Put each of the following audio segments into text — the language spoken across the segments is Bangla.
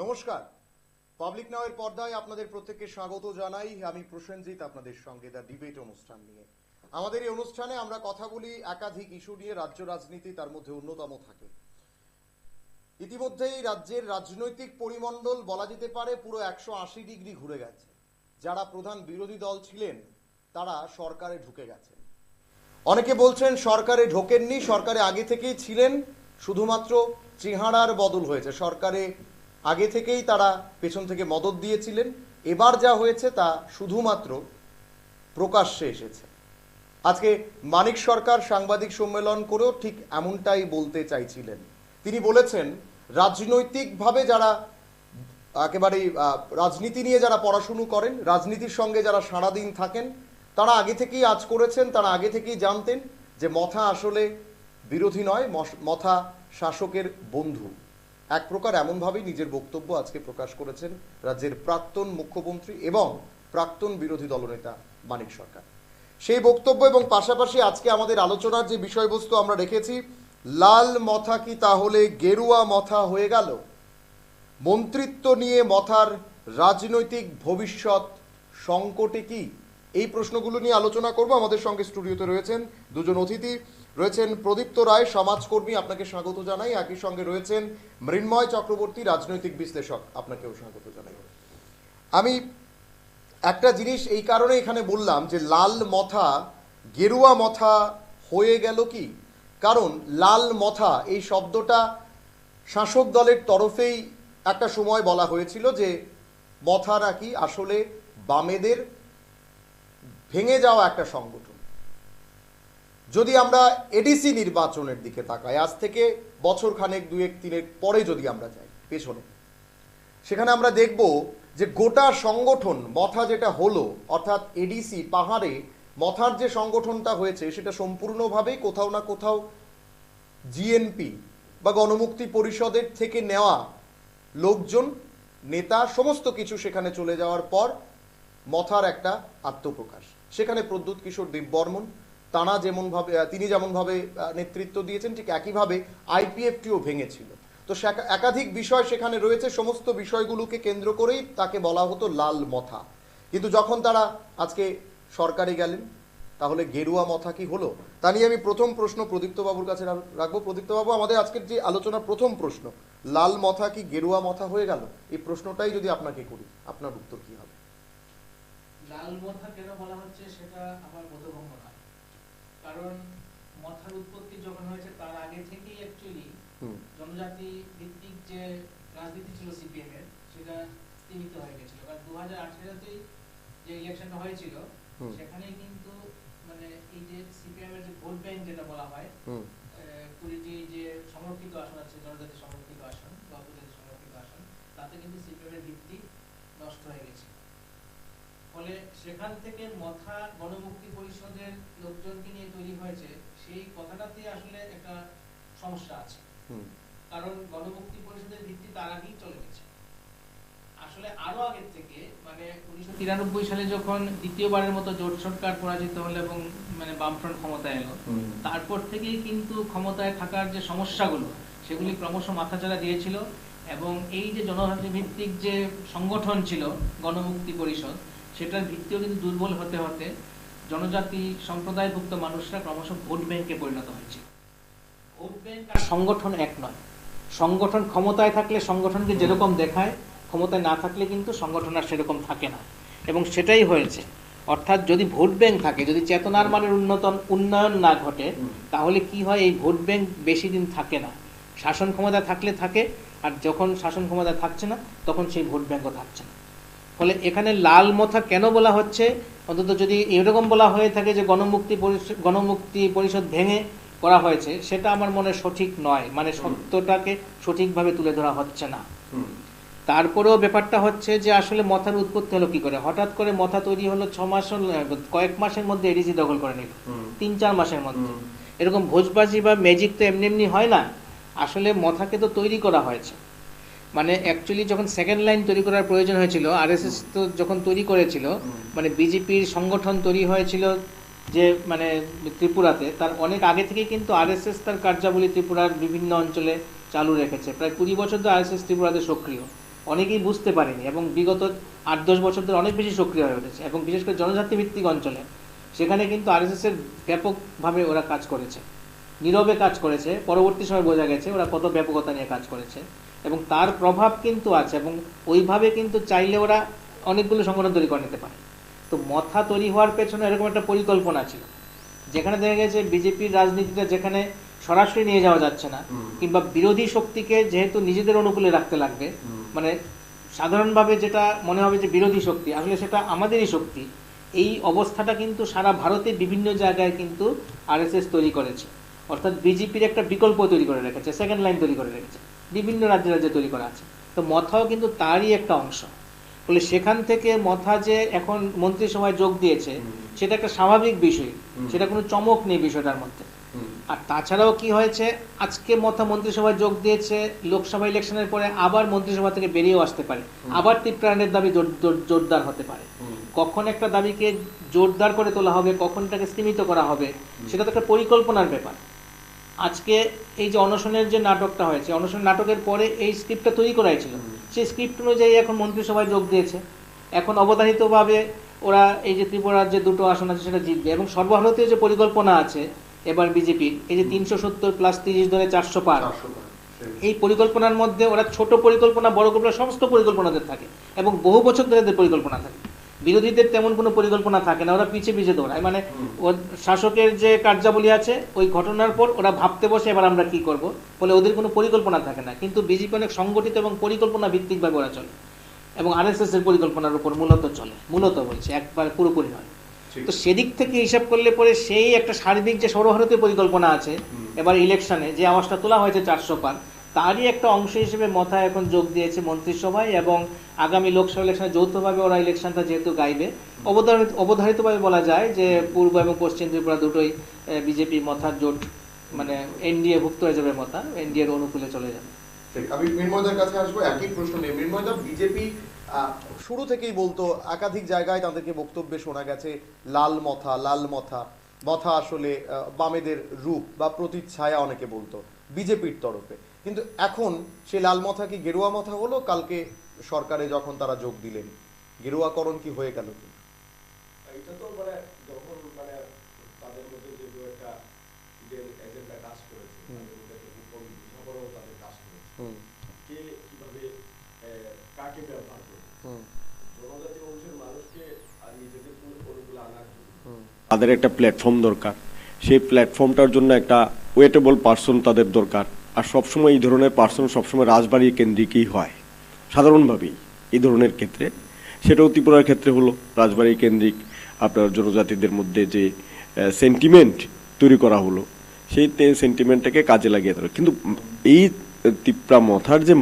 নমস্কার, পাবলিক নাওয়ের পর্দায় আপনাদের প্রত্যেককে স্বাগত জানাই। আমি প্রসেনজিৎ আপনাদের সঙ্গে দ্য ডিবেট অনুষ্ঠান নিয়ে। আমাদের এই অনুষ্ঠানে আমরা কথা বলি একাধিক ইস্যু নিয়ে। রাজ্য রাজনীতি তার মধ্যে অন্যতম থাকে। ইতিমধ্যেই রাজ্যের রাজনৈতিক পরিমণ্ডল বলা যেতে পারে পুরো 180 ডিগ্রি ঘুরে গেছে। যারা প্রধান বিরোধী দল ছিলেন তারা সরকারে ঢুকে গেছেন। অনেকে বলছেন সরকারে ঢোকেননি, সরকারে আগে থেকেই ছিলেন, শুধুমাত্র চেহারার বদল হয়েছে। সরকারে আগে থেকেই তারা পেছন থেকে মদত দিয়েছিলেন, এবার যা হয়েছে তা শুধুমাত্র প্রকাশ্যে এসেছে। আজকে মানিক সরকার সাংবাদিক সম্মেলন করেও ঠিক এমনটাই বলতে চাইছিলেন। তিনি বলেছেন রাজনৈতিকভাবে যারা একেবারেই রাজনীতি নিয়ে যারা পড়াশুনো করেন, রাজনীতির সঙ্গে যারা সারাদিন থাকেন, তারা আগে থেকেই আজ করেছেন, তারা আগে থেকেই জানতেন যে মথা আসলে বিরোধী নয়, মথা শাসকের বন্ধু। এক প্রকার এমনভাবেই নিজের বক্তব্য আজকে প্রকাশ করেছেন রাজ্যের প্রাক্তন মুখ্যমন্ত্রী এবং প্রাক্তন বিরোধী দলনেতা মানিক সরকার। সেই বক্তব্য এবং পাশাপাশি আজকে আমাদের আলোচনার যে বিষয়বস্তু আমরা রেখেছি, লাল মথা কি তাহলে গেরুয়া মথা হয়ে গেল? মন্ত্রিত্ব নিয়ে মথার রাজনৈতিক ভবিষ্যৎ সংকটে কি? এই প্রশ্নগুলো নিয়ে আলোচনা করব। আমাদের সঙ্গে স্টুডিওতে রয়েছেন দুজন অতিথি। রয়েছেন প্রদীপ্ত রায়, সমাজকর্মী, আপনাকে স্বাগত জানাই। একই সঙ্গে রয়েছেন মৃন্ময় চক্রবর্তী, রাজনৈতিক বিশ্লেষক, আপনাকেও স্বাগত জানাই। আমি একটা জিনিস এই কারণে এখানে বললাম যে লাল মথা গেরুয়া মথা হয়ে গেল কি, কারণ লাল মথা এই শব্দটা শাসক দলের তরফেই একটা সময় বলা হয়েছিল যে মথা নাকি আসলে বামেদের ভেঙে যাওয়া একটা সংগঠন। যদি আমরা এডিসি নির্বাচনের দিকে তাকাই, আজ থেকে বছর খানেক দুয়েক তিনেক পরে যদি আমরা যাই পেছনে, সেখানে আমরা দেখব যে গোটা সংগঠন মথা যেটা হলো, অর্থাৎ এডিসি পাহাড়ে মথার যে সংগঠনটা হয়েছে সেটা সম্পূর্ণভাবেই কোথাও না কোথাও জিএনপি বা গণমুক্তি পরিষদের থেকে নেওয়া লোকজন, নেতা, সমস্ত কিছু সেখানে চলে যাওয়ার পর মথার একটা আত্মপ্রকাশ। সেখানে প্রদ্যুৎ কিশোর দেববর্মন তিনি যেমনভাবে নেতৃত্ব দিয়েছেন, ঠিক একইভাবে আইপিএফটিও ভেঙেছিল। তো একাধিক বিষয় সেখানে রয়েছে, সমস্ত বিষয়গুলোকে কেন্দ্র করেই তাকে বলা হতো লাল মথা। কিন্তু যখন তারা আজকে সরকারে গেলেন, তাহলে গেরুয়া মথা কি হলো? তা নিয়ে আমি প্রথম প্রশ্ন প্রদীপ্তবাবুর কাছে রাখবো। প্রদীপ্তবাবু, আমাদের আজকের যে আলোচনার প্রথম প্রশ্ন, লাল মথা কি গেরুয়া মথা হয়ে গেল, এই প্রশ্নটাই যদি আপনাকে করি, আপনার উত্তর কি হবে? লাল মথা কেন বলা হচ্ছে সেটা আমার বোধগম্য নয়। কারণ মথার উৎপত্তি যখন হয়েছে তার আগে থেকেই অ্যাকচুয়ালি জনজাতি ভিত্তিক যে রাজনীতি ছিল সিপিএম এর, সেটা স্তীমিত হয়ে গেছিল। কারণ 2018-তেই যে ইলেকশনটা হয়েছিল সেখানে কিন্তু মানে এই যে সিপিএম এর যে ভোট ব্যাংক যেটা বলা হয়, 20টি যে সংরক্ষিত আসন আছে, জনজাতি সংরক্ষিত আসন বা উপজাতি সংরক্ষিত আসন, তাতে কিন্তু সিপিএম এর ভিত্তি নষ্ট হয়ে গেছে। ফলে সেখান থেকে মথা গণমুক্তি পরিষদের লোকজনকে নিয়ে তৈরি হয়েছে, সেই কথাটাতে আসলে একটা সমস্যা আছে। কারণ গণমুক্তি পরিষদের ভিত্তি তার আগেই চলে গেছে। আসলে আরো আগের থেকে, মানে 1993 সালে যখন দ্বিতীয়বারের মতো জোট সরকার পরাজিত হলো এবং মানে বামফ্রন্ট ক্ষমতায় এলো, তারপর থেকেই কিন্তু ক্ষমতায় থাকার যে সমস্যাগুলো সেগুলি ক্রমশ মাথাচাড়া দিয়েছিল। এবং এই যে জনজাতি ভিত্তিক যে সংগঠন ছিল গণমুক্তি পরিষদ, সেটার ভিত্তিও কিন্তু দুর্বল হতে হতে জনজাতি সম্প্রদায়ভুক্ত মানুষরা ক্রমশ ভোট ব্যাংকে পরিণত হয়েছে। ভোট ব্যাংক আর সংগঠন এক নয়। সংগঠন ক্ষমতায় থাকলে সংগঠনকে যেরকম দেখায়, ক্ষমতায় না থাকলে কিন্তু সংগঠন আর সেরকম থাকে না, এবং সেটাই হয়েছে। অর্থাৎ যদি ভোট ব্যাংক থাকে, যদি চেতনার মানের উন্নয়ন না ঘটে, তাহলে কি হয়, এই ভোট ব্যাংক বেশি দিন থাকে না। শাসন ক্ষমতা থাকলে থাকে, আর যখন শাসন ক্ষমতা থাকছে না তখন সেই ভোট ব্যাংকও থাকছে না। ফলে এখানে লাল মথা কেন বলা হচ্ছে, অন্তত যদি এরকম বলা হয়ে থাকে যে গণমুক্তি পরিষদ ভেঙে করা হয়েছে, সেটা আমার মনে সঠিক নয়। মানে সত্যটাকে সঠিকভাবে তুলে ধরা হচ্ছে না। তারপরেও ব্যাপারটা হচ্ছে যে আসলে মথার উৎপত্তি হলো কি করে। হঠাৎ করে মথা তৈরি হলো কয়েক মাসের মধ্যে এডিসি দখল করে নিল, 3-4 মাসের মধ্যে। এরকম ভোজবাজি বা ম্যাজিক তো এমনি এমনি হয় না। আসলে মথাকে তো তৈরি করা হয়েছে। মানে অ্যাকচুয়ালি যখন সেকেন্ড লাইন তৈরি করার প্রয়োজন হয়েছিল, আরএসএস তো যখন তৈরি করেছিল, মানে বিজেপির সংগঠন তৈরি হয়েছিল যে মানে ত্রিপুরাতে, তার অনেক আগে থেকেই কিন্তু আরএসএস তার কার্যাবলী ত্রিপুরার বিভিন্ন অঞ্চলে চালু রেখেছে। প্রায় 20 বছর তো আরএসএস ত্রিপুরাতে সক্রিয়। অনেকেই বুঝতে পারেনি এবং বিগত 8-10 বছর ধরে অনেক বেশি সক্রিয় হয়ে উঠেছে এবং বিশেষ করে জনজাতি ভিত্তিক অঞ্চলে সেখানে কিন্তু আরএসএস এর ব্যাপকভাবে ওরা কাজ করেছে, নীরবে কাজ করেছে। পরবর্তী সময় বোঝা গেছে ওরা কত ব্যাপকতা নিয়ে কাজ করেছে এবং তার প্রভাব কিন্তু আছে এবং ওইভাবে কিন্তু চাইলে ওরা অনেকগুলো সংগঠন তৈরি করে নিতে পারে। তো মথা তৈরি হওয়ার পেছনে এরকম একটা পরিকল্পনা ছিল, যেখানে দেখা গেছে বিজেপির রাজনীতিটা যেখানে সরাসরি নিয়ে যাওয়া যাচ্ছে না, কিংবা বিরোধী শক্তিকে যেহেতু নিজেদের অনুকূলে রাখতে লাগবে, মানে সাধারণভাবে যেটা মনে হবে যে বিরোধী শক্তি, আসলে সেটা আমাদেরই শক্তি। এই অবস্থাটা কিন্তু সারা ভারতে বিভিন্ন জায়গায় কিন্তু আরএসএস তৈরি করেছে, অর্থাৎ বিজেপির একটা বিকল্প তৈরি করে রেখেছে, সেকেন্ড লাইন তৈরি করে রেখেছে, বিভিন্ন রাজ্যে রাজ্যে তৈরি করা আছে। তো মথাও কিন্তু তারই একটা অংশ। ফলে সেখান থেকে মথা যে এখন মন্ত্রিসভায় যোগ দিয়েছে সেটা একটা স্বাভাবিক বিষয়, সেটা কোনো চমক নেই বিষয়টার মধ্যে। আর তাছাড়াও কি হয়েছে, আজকে মথা মন্ত্রিসভায় যোগ দিয়েছে, লোকসভা ইলেকশনের পরে আবার মন্ত্রিসভা থেকে বেরিয়েও আসতে পারে, আবার ত্রিপ্রাণের দাবি জোরদার হতে পারে। কখন একটা দাবিকে জোরদার করে তোলা হবে, কখন এটাকে স্তীমিত করা হবে, সেটা তো একটা পরিকল্পনার ব্যাপার। আজকে এই যে অনশনের যে নাটকটা হয়েছে, অনশন নাটকের পরে এই স্ক্রিপ্টটা তৈরি করা হয়েছিল, সেই স্ক্রিপ্ট অনুযায়ী এখন মন্ত্রিসভায় যোগ দিয়েছে। এখন অবধারিতভাবে ওরা এই যে ত্রিপুরার যে 2টো আসন আছে সেটা জিতবে এবং সর্বভারতীয় যে পরিকল্পনা আছে এবার বিজেপির, এই যে 370 + 30 ধরে 400 পার, এই পরিকল্পনার মধ্যে ওরা ছোট পরিকল্পনা, বড় পরিকল্পনা, সমস্ত পরিকল্পনাদের থাকে এবং বহু বছর ধরে এদের পরিকল্পনা থাকে। বিরোধীদের তেমন কোনো পরিকল্পনা থাকে না, ওরা পিছিয়ে পিছিয়ে দৌড়ায়। মানে ওর শাসকের যে কার্যাবলী আছে ওই ঘটনার পর ওরা ভাবতে বসে এবার আমরা কি করব, ফলে ওদের কোনো পরিকল্পনা থাকে না। কিন্তু বিজেপি অনেক সংগঠিত এবং পরিকল্পনা ভিত্তিকভাবে ওরা চলে এবং আরএসএস এর পরিকল্পনার উপর মূলত চলে, মূলত বলছে, একবার পুরোপুরি নয়। তো সেদিক থেকে হিসাব করলে পরে সেই একটা সার্বিক যে সর্বভারতীয় পরিকল্পনা আছে, এবার ইলেকশনে যে আওয়াজটা তোলা হয়েছে 400 পার, তারই একটা অংশ হিসেবে মথা এখন যোগ দিয়েছে মন্ত্রিসভায় এবং আগামী লোকসভা ইলেকশনে যৌথভাবে ওরা ইলেকশনটা যেহেতু গাইবে, অবধারিতভাবে বলা যায় যে পূর্ব এবং পশ্চিম ত্রিপুরা দুটোই বিজেপি মথার জোট, মানে এনডিএ ভুক্ত হয়ে যাবে, মথা এনডিএর অনুকূলে চলে যাবে। আমি মৃন্ময়দার কাছে আসবো একই প্রশ্ন নিয়ে। মৃন্ময়দা, বিজেপি শুরু থেকেই বলতো, একাধিক জায়গায় তাদেরকে বক্তব্যে শোনা গেছে লাল মথা, মথা আসলে বামেদের রূপ বা প্রতিচ্ছায়া অনেকে বলতো বিজেপির তরফে। কিন্তু এখন সে লাল মথা কি গেরুয়া মথা হলো? কালকে সরকারে যখন তারা যোগ দিলেন, গেরুয়াকরণ কি হয়ে গেল? এটা তো মানে যখন মানে তাদের মধ্যে যে একটা এজেন্ডা কাজ করেছে, তাদের মধ্যে একটা গোপন বোঝাপড়াও তাদের কাজ করেছে, কে কিভাবে কাকে ব্যবহার করবে, জনজাতি অংশের মানুষকে আর নিজেদের অনুকূলে আনার জন্য তাদের একটা প্ল্যাটফর্ম দরকার। সেই প্ল্যাটফর্মটার জন্য একটা ওয়েটেবল পার্সন তাদের দরকার। আর সবসময় এই ধরনের পার্সন সবসময় রাজবাড়ি কেন্দ্রিকই হয় সাধারণভাবেই এই ধরনের ক্ষেত্রে। সেটাও ত্রিপুরার ক্ষেত্রে হলো রাজবাড়ি কেন্দ্রিক। আপনার জনজাতিদের মধ্যে যে সেন্টিমেন্ট তৈরি করা হলো, সেই সেন্টিমেন্টটাকে কাজে লাগিয়ে দেওয়া। কিন্তু এই ত্রিপুরা মথার যে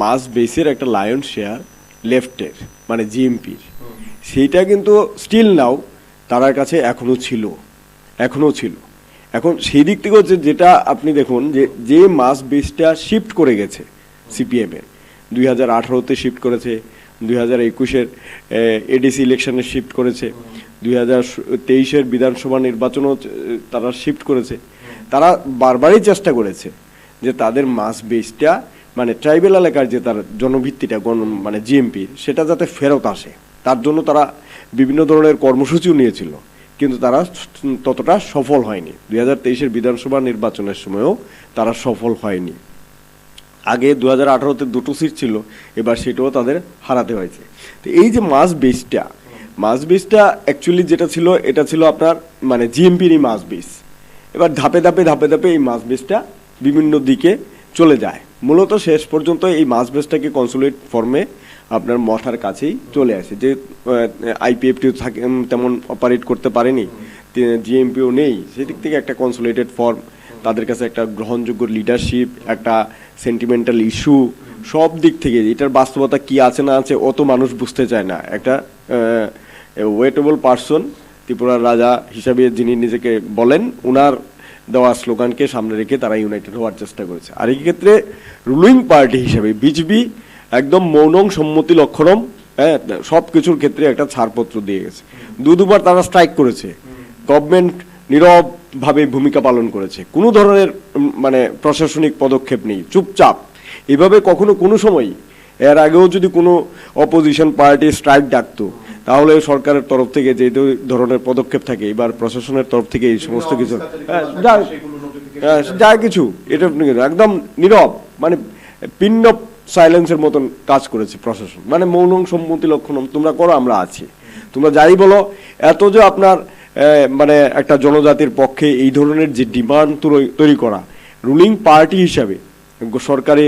মাস বেসের একটা লায়ন শেয়ার লেফটের, মানে জিএমপির, সেইটা কিন্তু স্টিল নাও তার কাছে এখনও ছিল। এখন সেই দিক থেকে হচ্ছে, যেটা আপনি দেখুন যে মাস বেসটা শিফট করে গেছে সিপিএমের, 2018-তে শিফট করেছে, 2021-এর এডিসি ইলেকশনে শিফট করেছে, 2023-এর বিধানসভা নির্বাচনও তারা শিফট করেছে। তারা বারবারই চেষ্টা করেছে যে তাদের মাস বেসটা, মানে ট্রাইবেল এলাকার যে তার জনভিত্তিটা মানে জিএমপির, সেটা যাতে ফেরত আসে, তার জন্য তারা বিভিন্ন ধরনের কর্মসূচিও নিয়েছিল, কিন্তু তারা ততটা সফল হয়নি। 2023-এর বিধানসভা নির্বাচনের সময়ও তারা সফল হয়নি। আগে 2018-তে 2টো সিট ছিল, এবার সেটাও তাদের হারাতে হয়েছে। তো এই যে মাস বেসটা অ্যাকচুয়ালি যেটা ছিল, এটা ছিল আপনার মানে জিএমপিরই মাস বেস। এবার ধাপে ধাপে এই মাস বেসটা বিভিন্ন দিকে চলে যায়। মূলত শেষ পর্যন্ত এই মাস বেসটাকে কনসোলিডেট ফর্মে আপনার মথার কাছেই চলে আসে। যে আইপিএফটিও তেমন অপারেট করতে পারেনি, জিএমপিও নেই, সেদিক থেকে একটা কনসোলিডেটেড ফর্ম, তাদের কাছে একটা গ্রহণযোগ্য লিডারশিপ, একটা সেন্টিমেন্টাল ইস্যু, সব দিক থেকে এটার বাস্তবতা কি আছে না আছে অত মানুষ বুঝতে চায় না। একটা ওয়েটেবল পার্সন, ত্রিপুরার রাজা হিসাবে যিনি নিজেকে বলেন, উনার দেওয়া স্লোগানকে সামনে রেখে তারা ইউনাইটেড হওয়ার চেষ্টা করেছে। আর এই ক্ষেত্রে রুলিং পার্টি হিসাবে বিজেপি একদম মৌনং সম্মতি লক্ষণম, সব কিছুর ক্ষেত্রে একটা ছাড়পত্র দিয়ে গেছে। দুবার তারা স্ট্রাইক করেছে, গভর্নমেন্ট নীরবভাবে ভূমিকা পালন করেছে, কোনো ধরনের মানে প্রশাসনিক পদক্ষেপ নেই, চুপচাপ। এভাবে কখনো কোনো সময় এর আগেও যদি কোনো অপোজিশন পার্টি স্ট্রাইক ডাকতো, তাহলে সরকারের তরফ থেকে যে ধরনের পদক্ষেপ থাকে, এবার প্রশাসনের তরফ থেকে এই সমস্ত কিছু যা কিছু এটা একদম নীরব, মানে পিন অফ সাইলেন্সের মতন কাজ করেছে প্রশাসন, মানে মৌন সম্মতি লক্ষণম, তোমরা করো আমরা আছি, তোমরা যাই বলো। এত যে আপনার মানে একটা জনজাতির পক্ষে এই ধরনের যে ডিমান্ড তৈরি করা, রুলিং পার্টি হিসাবে সরকারে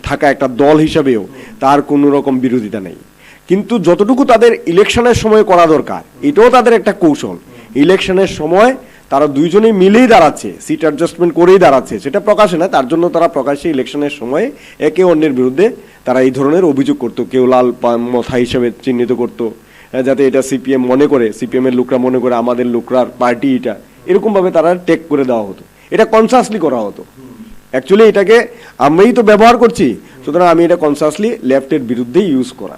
থাকা একটা দল হিসাবেও তার কোনো রকম বিরোধিতা নেই, কিন্তু যতটুকু তাদের ইলেকশনের সময় করা দরকার, এটাও তাদের একটা কৌশল। ইলেকশনের সময় তারা দুইজনেই মিলেই দাঁড়াচ্ছে, সিট অ্যাডজাস্টমেন্ট করেই দাঁড়াচ্ছে, সেটা প্রকাশে না, তার জন্য তারা প্রকাশ্যে ইলেকশনের সময় একে অন্যের বিরুদ্ধে তারা এই ধরনের অভিযোগ করতো, কেউ লাল মাথা হিসেবে চিহ্নিত করতো, যাতে এটা সিপিএম মনে করে, সিপিএম এর লোকরা মনে করে আমাদের লোকরার পার্টি এটা, এরকম ভাবে তারা টেক করে দেওয়া হতো, এটা কনসাসলি করা হতো। অ্যাকচুয়ালি এটাকে আমরাই তো ব্যবহার করছি, সুতরাং আমি এটা কনসাসলি লেফটের বিরুদ্ধে ইউজ করা।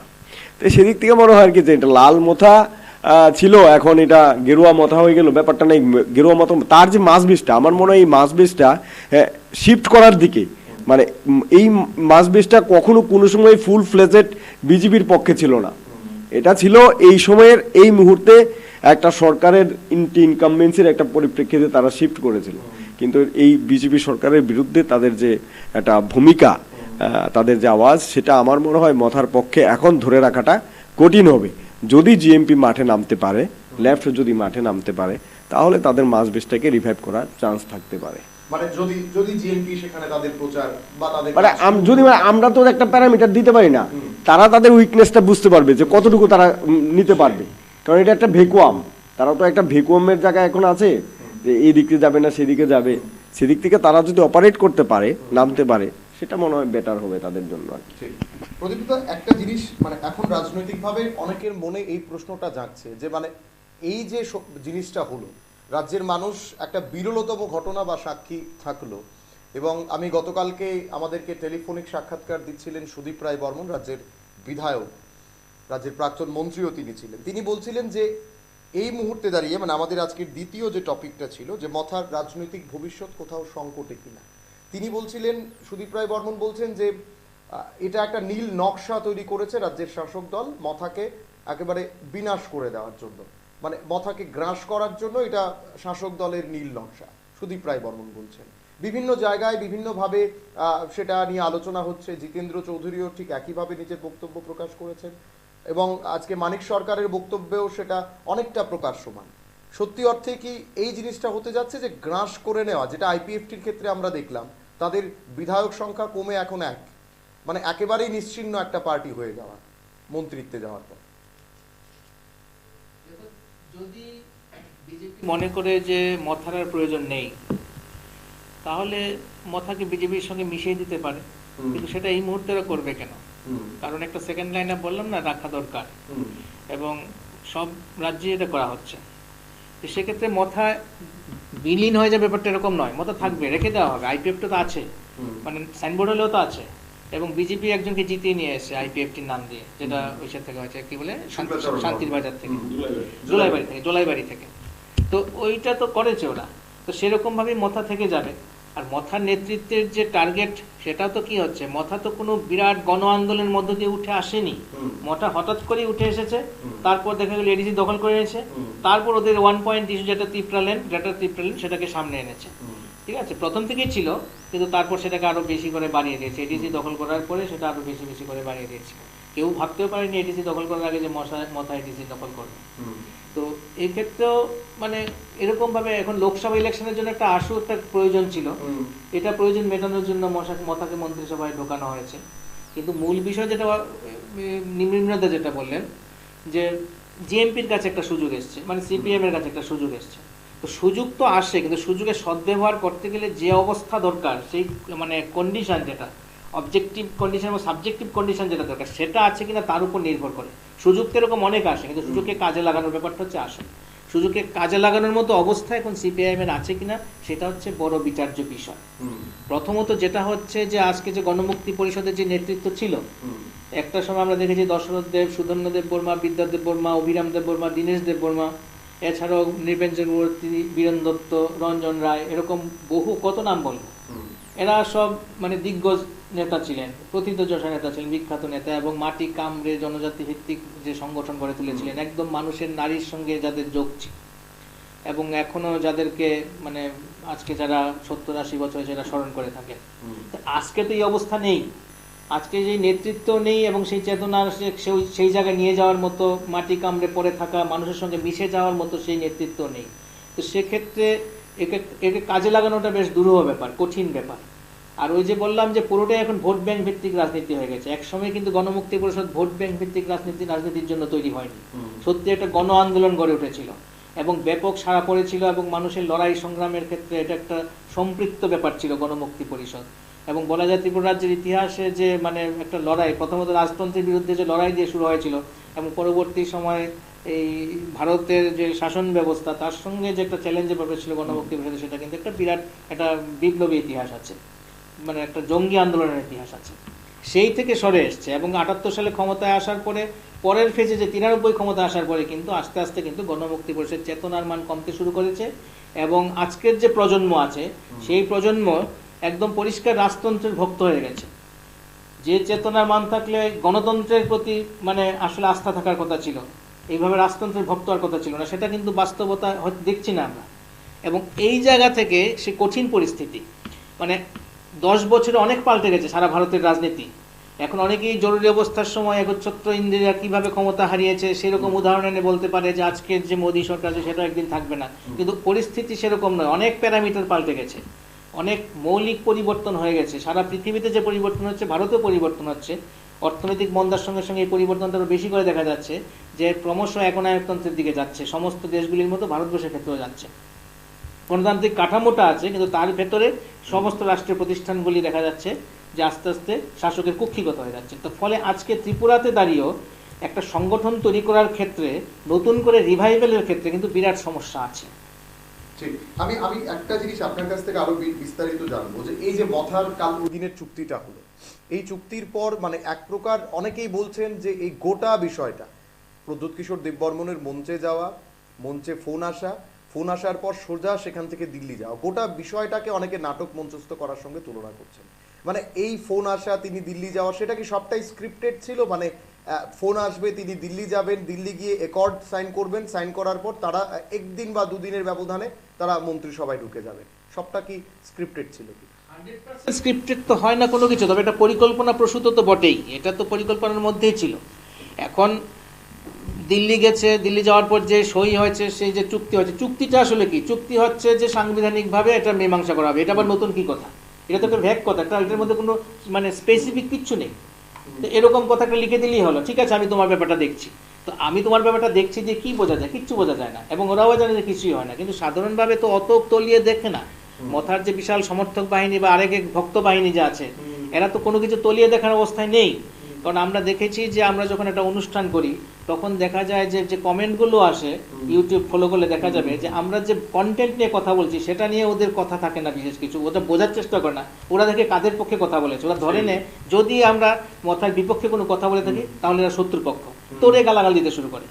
তো সেদিক থেকে মনে হয় আর কি যে এটা লাল মাথা ছিল, এখন এটা গেরুয়া মাথা হয়ে গেল, ব্যাপারটা নেই। গেরুয়া মাথা তার যে মাস বেসটা, আমার মনে হয় এই মাস বেসটা শিফট করার দিকে, মানে এই মাস বেসটা কখনো কোনো সময় ফুল ফ্লেজেড বিজেপির পক্ষে ছিল না, এটা ছিল এই সময়ের এই মুহূর্তে একটা সরকারের ইনকামবেন্সির একটা পরিপ্রেক্ষিতে তারা শিফট করেছিল। কিন্তু এই বিজেপি সরকারের বিরুদ্ধে তাদের যে একটা ভূমিকা, তাদের যে আওয়াজ, সেটা আমার মনে হয় মথার পক্ষে এখন ধরে রাখাটা কঠিন হবে। যদি জিএমপি মাঠে নামতে পারে, লেফট যদি মাঠে নামতে পারে, তাহলে তাদের মাস বেসটাকে রিভাইভ করার চান্স থাকতে পারে। মানে যদি জিএমপি সেখানে তাদের প্রচার বা তাদের যদি আমরা তো একটা প্যারামিটার দিতে পারি না, তারা তাদের উইকনেসটা বুঝতে পারবে যে কতটুকু তারা নিতে পারবে, কারণ এটা একটা ভেকুয়াম, তারা তো একটা ভেকুয়ামের জায়গায় এখন আছে, যে এই দিকে যাবে না সেদিকে যাবে, সেদিক থেকে তারা যদি অপারেট করতে পারে, নামতে পারে, সেটা মনে হয় বেটার হবে তাদের জন্য। প্রদীপ্ত, একটা জিনিস মানে এখন রাজনৈতিকভাবে অনেকের মনে এই প্রশ্নটা জাগছে যে মানে এই যে জিনিসটা হলো, রাজ্যের মানুষ একটা বিরলতম ঘটনা বা সাক্ষী থাকলো, এবং আমি গতকালকে আমাদেরকে টেলিফোনিক সাক্ষাৎকার দিচ্ছিলেন সুদীপ রায় বর্মন, রাজ্যের বিধায়ক, রাজ্যের প্রাক্তন মন্ত্রীও তিনি ছিলেন। তিনি বলছিলেন যে এই মুহূর্তে দাঁড়িয়ে, মানে আমাদের আজকের দ্বিতীয় যে টপিকটা ছিল যে মথার রাজনৈতিক ভবিষ্যৎ কোথাও সংকটে কিনা, তিনি বলছিলেন, সুদীপ রায় বর্মন বলছেন যে এটা একটা নীল নকশা তৈরি করেছে রাজ্যের শাসক দল মথাকে একেবারে বিনাশ করে দেওয়ার জন্য, মানে মথাকে গ্রাস করার জন্য এটা শাসক দলের নীল নকশা, সুদীপ রায় বর্মন বলছেন। বিভিন্ন জায়গায় বিভিন্নভাবে সেটা নিয়ে আলোচনা হচ্ছে, জিতেন্দ্র চৌধুরীও ঠিক একইভাবে নিজের বক্তব্য প্রকাশ করেছেন, এবং আজকে মানিক সরকারের বক্তব্যেও সেটা অনেকটা প্রকাশ্যমান। সত্যি অর্থে কি এই জিনিসটা হতে যাচ্ছে যে গ্রাস করে নেওয়া, যেটা আইপিএফটির ক্ষেত্রে আমরা দেখলাম, তাদের বিধায়ক সংখ্যা কমে এখন এক, মানে একেবারেই নিশ্চিহ্ন একটা পার্টি হয়ে যাওয়া মন্ত্রিত্বে যাওয়ার পর? যদি বিজেপি মনে করে যে মথার প্রয়োজন নেই, তাহলে মথাকে বিজেপির সঙ্গে মিশিয়ে দিতে পারে, কিন্তু সেটা এই মুহূর্তে করবে কেন? কারণ একটা সেকেন্ড লাইনে বললাম না, রাখা দরকার, এবং সব রাজ্যে এটা করা হচ্ছে। তো সেক্ষেত্রে মথা বিলীন হয়ে যাবে ব্যাপারটা এরকম নয়, মথা থাকবে, রেখে দেওয়া হবে। আইপিএফ তো আছে, মানে সাইনবোর্ড হলেও তো আছে, এবং বিজেপি একজনকে জিতিয়ে নিয়ে এসে আইপিএফটির নাম দিয়ে, যেটা ওইসব থেকে হয়েছে কি বলে শান্তির বাজার থেকে, জোলাইবাড়ি থেকে, তো ওইটা তো করেছে ওরা। তো সেরকম ভাবেই মথা থেকে যাবে। আর মথার নেতৃত্বের যে টার্গেট, সেটা তো কি হচ্ছে, মথা তো কোনো বিরাট গণ আন্দোলনের মধ্য দিয়ে উঠে আসেনি, মথা হঠাৎ করেই উঠে এসেছে, তারপর দেখা গেল এডিসি দখল করে এনেছে, তারপর ওদের 1 পয়েন্ট ইস্যু যেটা ত্রিপুরাল্যান্ড সেটাকে সামনে এনেছে। ঠিক আছে, প্রথম থেকেই ছিল, কিন্তু তারপর সেটাকে আরো বেশি করে বাড়িয়ে দিয়েছে। এডিসি দখল করার পরে সেটা আরো বেশি বেশি করে বাড়িয়ে দিয়েছে। কেউ ভাবতেও পারেনি এডিসি দখল করার আগে যে মথা এডিসি দখল করবে। তো এই ক্ষেত্রেও মানে এরকম ভাবে এখন লোকসভা ইলেকশনের জন্য একটা আশু একটা প্রয়োজন ছিল, এটা প্রয়োজন মেটানোর জন্য মথাকে মন্ত্রিসভায় ঢোকানো হয়েছে। কিন্তু মূল বিষয় যেটা নিম্নদা যেটা বললেন, যে জিএমপির কাছে একটা সুযোগ এসছে, মানে সিপিএম এর কাছে একটা সুযোগ এসছে। তো সুযোগ তো আসে, কিন্তু সুযোগের সদ্ব্যবহার করতে গেলে যে অবস্থা দরকার, সেই মানে কন্ডিশন, যেটা অবজেক্টিভ কন্ডিশন এবং সাবজেক্টিভ কন্ডিশন যেটা দরকার, সেটা আছে কিনা তার উপর নির্ভর করে। সুযোগ তো এরকম অনেক আসে, কিন্তু সুযোগকে কাজে লাগানোর ব্যাপারটা হচ্ছে আসে। সুযোগকে কাজে লাগানোর মতো অবস্থা এখন সিপিআইএম এর আছে কিনা, সেটা হচ্ছে বড় বিচার্য বিষয়। প্রথমত যেটা হচ্ছে যে আজকে যে গণমুক্তি পরিষদের যে নেতৃত্ব ছিল, একটা সময় আমরা দেখেছি দশরথ দেব, সুধন্য দেব বর্মা, বিদ্যাদেব বর্মা, অভিরাম দেব বর্মা, দীনেশ দেব বর্মা, এছাড়াও নৃপেন চক্রবর্তী, বীরেন দত্ত, রঞ্জন রায়, এরকম বহু কত নাম বলবো। এরা সব মানে দিগ্গজ নেতা ছিলেন, প্রথিতযশা নেতা ছিলেন, বিখ্যাত নেতা, এবং মাটি কামড়ে জনজাতি ভিত্তিক যে সংগঠন গড়ে তুলেছিলেন, একদম মানুষের নারীর সঙ্গে যাদের যোগ ছিল, এবং এখনো যাদেরকে মানে আজকে যারা 70-80 বছর সেটা স্মরণ করে থাকে। আজকে তো এই অবস্থা নেই, আজকে যে নেতৃত্ব নেই এবং সেই চেতনা সেই জায়গায় নিয়ে যাওয়ার মতো, মাটি কামড়ে পড়ে থাকা মানুষের সঙ্গে মিশে যাওয়ার মতো সেই নেতৃত্ব নেই। তো সেক্ষেত্রে একে কাজে লাগানোটা বেশ দুরূহ ব্যাপার, কঠিন ব্যাপার। আর ওই যে বললাম যে পুরোটাই এখন ভোট ব্যাংক ভিত্তিক রাজনীতি হয়ে গেছে। একসময় কিন্তু গণমুক্তি পরিষদ ভোট ব্যাংক ভিত্তিক রাজনীতির জন্য তৈরি হয়নি, সত্যি একটা গণ আন্দোলন গড়ে উঠেছিল এবং ব্যাপক সাড়া পড়েছিল, এবং মানুষের লড়াই সংগ্রামের ক্ষেত্রে এটা একটা সম্পৃক্ত ব্যাপার ছিল গণমুক্তি পরিষদ। এবং বলা যায় ত্রিপুরা রাজ্যের ইতিহাসে যে মানে একটা লড়াই, প্রথমত রাজতন্ত্রের বিরুদ্ধে যে লড়াই দিয়ে শুরু হয়েছিল, এবং পরবর্তী সময়ে এই ভারতের যে শাসন ব্যবস্থা তার সঙ্গে যে একটা চ্যালেঞ্জের ব্যাপার ছিল গণমুক্তি পরিষদের, সেটা কিন্তু একটা বিরাট একটা বিপ্লবী ইতিহাস আছে, মানে একটা জঙ্গি আন্দোলনের ইতিহাস আছে। সেই থেকে সরে এসছে, এবং 78 সালে ক্ষমতায় আসার পরে পরের ফেজে যে 93 ক্ষমতায় আসার পরে কিন্তু আস্তে আস্তে কিন্তু গণমুক্তি পরিষদের চেতনার মান কমতে শুরু করেছে। এবং আজকের যে প্রজন্ম আছে সেই প্রজন্ম একদম পরিষ্কার রাজতন্ত্রের ভক্ত হয়ে গেছে। যে চেতনার মান থাকলে গণতন্ত্রের প্রতি মানে আসলে আস্থা থাকার কথা ছিল, এইভাবে রাজতন্ত্রের ভক্ত হওয়ার কথা ছিল না, সেটা কিন্তু বাস্তবতা দেখছি না আমরা। এবং এই জায়গা থেকে সে কঠিন পরিস্থিতি, মানে 10 বছরে অনেক পাল্টে গেছে সারা ভারতের রাজনীতি। এখন অনেকেই জরুরি অবস্থার সময় একচ্ছত্র ইন্দিরা কিভাবে ক্ষমতা হারিয়েছে সেরকম উদাহরণ এনে বলতে পারে যে আজকের যে মোদী সরকার আছে সেটা একদিন থাকবে না, কিন্তু পরিস্থিতি সেরকম নয়। অনেক প্যারামিটার পাল্টে গেছে, অনেক মৌলিক পরিবর্তন হয়ে গেছে। সারা পৃথিবীতে যে পরিবর্তন হচ্ছে, ভারতেও পরিবর্তন হচ্ছে। অর্থনৈতিক মন্দার সঙ্গে সঙ্গে এই পরিবর্তনটা আরও বেশি করে দেখা যাচ্ছে, যে ক্রমশ একনায়কতন্ত্রের দিকে যাচ্ছে, সমস্ত দেশগুলির মতো ভারতবর্ষের ক্ষেত্রেও যাচ্ছে। গণতান্ত্রিক কাঠামোটা আছে, কিন্তু তার ভেতরে সমস্ত রাষ্ট্রীয় প্রতিষ্ঠানগুলি দেখা যাচ্ছে যে আস্তে আস্তে শাসকের কুক্ষিগত হয়ে যাচ্ছে। তো ফলে আজকে ত্রিপুরাতে দাঁড়িয়েও একটা সংগঠন তৈরি করার ক্ষেত্রে, নতুন করে রিভাইভেলের ক্ষেত্রে কিন্তু বিরাট সমস্যা আছে। ঠিক, আমি একটা জিনিস আপনার কাছ থেকে আরো বিস্তারিত জানবো, যে এই যে মথার কাল দিনের চুক্তিটা হলো, এই চুক্তির পর মানে এক প্রকার অনেকেই বলছেন যে এই গোটা বিষয়টা প্রদ্যুৎ কিশোর দেববর্মনের মঞ্চে যাওয়া, মঞ্চে ফোন আসার পর সোজা সেখান থেকে দিল্লি যাওয়া, গোটা বিষয়টাকে অনেকে নাটক মঞ্চস্থ করার সঙ্গে তুলনা করছেন। মানে এই ফোন আসা, তিনি দিল্লি যাওয়া, সেটা কি সবটাই স্ক্রিপ্টেড ছিল? মানে ফোন আসবে, তিনি দিল্লি যাবেন, দিল্লি গিয়ে অ্যাকর্ড সাইন করবেন, সাইন করার পর তারা একদিন বা দুদিনের ব্যবধানে তারা মন্ত্রিসভায় ঢুকে যাবেন, সবটা কি স্ক্রিপ্টেড ছিল কি? স্ক্রিপ্টেড তো হয় না কোনো কিছু, তবে এটা পরিকল্পনা প্রসূত তো বটেই, এটা তো পরিকল্পনার মধ্যেই ছিল। এখন দিল্লি গেছে, দিল্লি যাওয়ার পর যে সই হয়েছে, সেই যে চুক্তি হয়েছে, চুক্তিটা আসলে কি? চুক্তি হচ্ছে যে সাংবিধানিকভাবে এটা মীমাংসা করা হবে। এটা আবার নতুন কি কথা? এটা তো একটা ভ্যাগ কথা, এটার মধ্যে কোনো মানে স্পেসিফিক কিচ্ছু নেই। তো এরকম কথাটা লিখে দিলেই হলো, ঠিক আছে আমি তোমার ব্যাপারটা দেখছি। তো আমি তোমার ব্যাপারটা দেখছি যে কি বোঝা যায়? কিচ্ছু বোঝা যায় না, এবং ওরাও জানে যে কিছুই হয় না। কিন্তু সাধারণভাবে তো অত তলিয়ে দেখে না। মথার যে বিশাল সমর্থক বাহিনী বা আরেক ভক্ত বাহিনী যে আছে, এরা তো কোনো কিছু তলিয়ে দেখার অবস্থায় নেই। কারণ আমরা দেখেছি যে আমরা যখন একটা অনুষ্ঠান করি তখন দেখা যায় যে কমেন্টগুলো আসে, ইউটিউব ফলো করলে দেখা যাবে যে আমরা যে কন্টেন্ট নিয়ে কথা বলছি সেটা নিয়ে ওদের কথা থাকে না বিশেষ কিছু, ওটা বোঝার চেষ্টা করে না। ওরা দেখে কাদের পক্ষে কথা বলেছে, ওরা ধরে নেয় যদি আমরা মথার বিপক্ষে কোনো কথা বলে থাকি তাহলে এরা শত্রুপক্ষ, তোরে গালাগাল দিতে শুরু করে।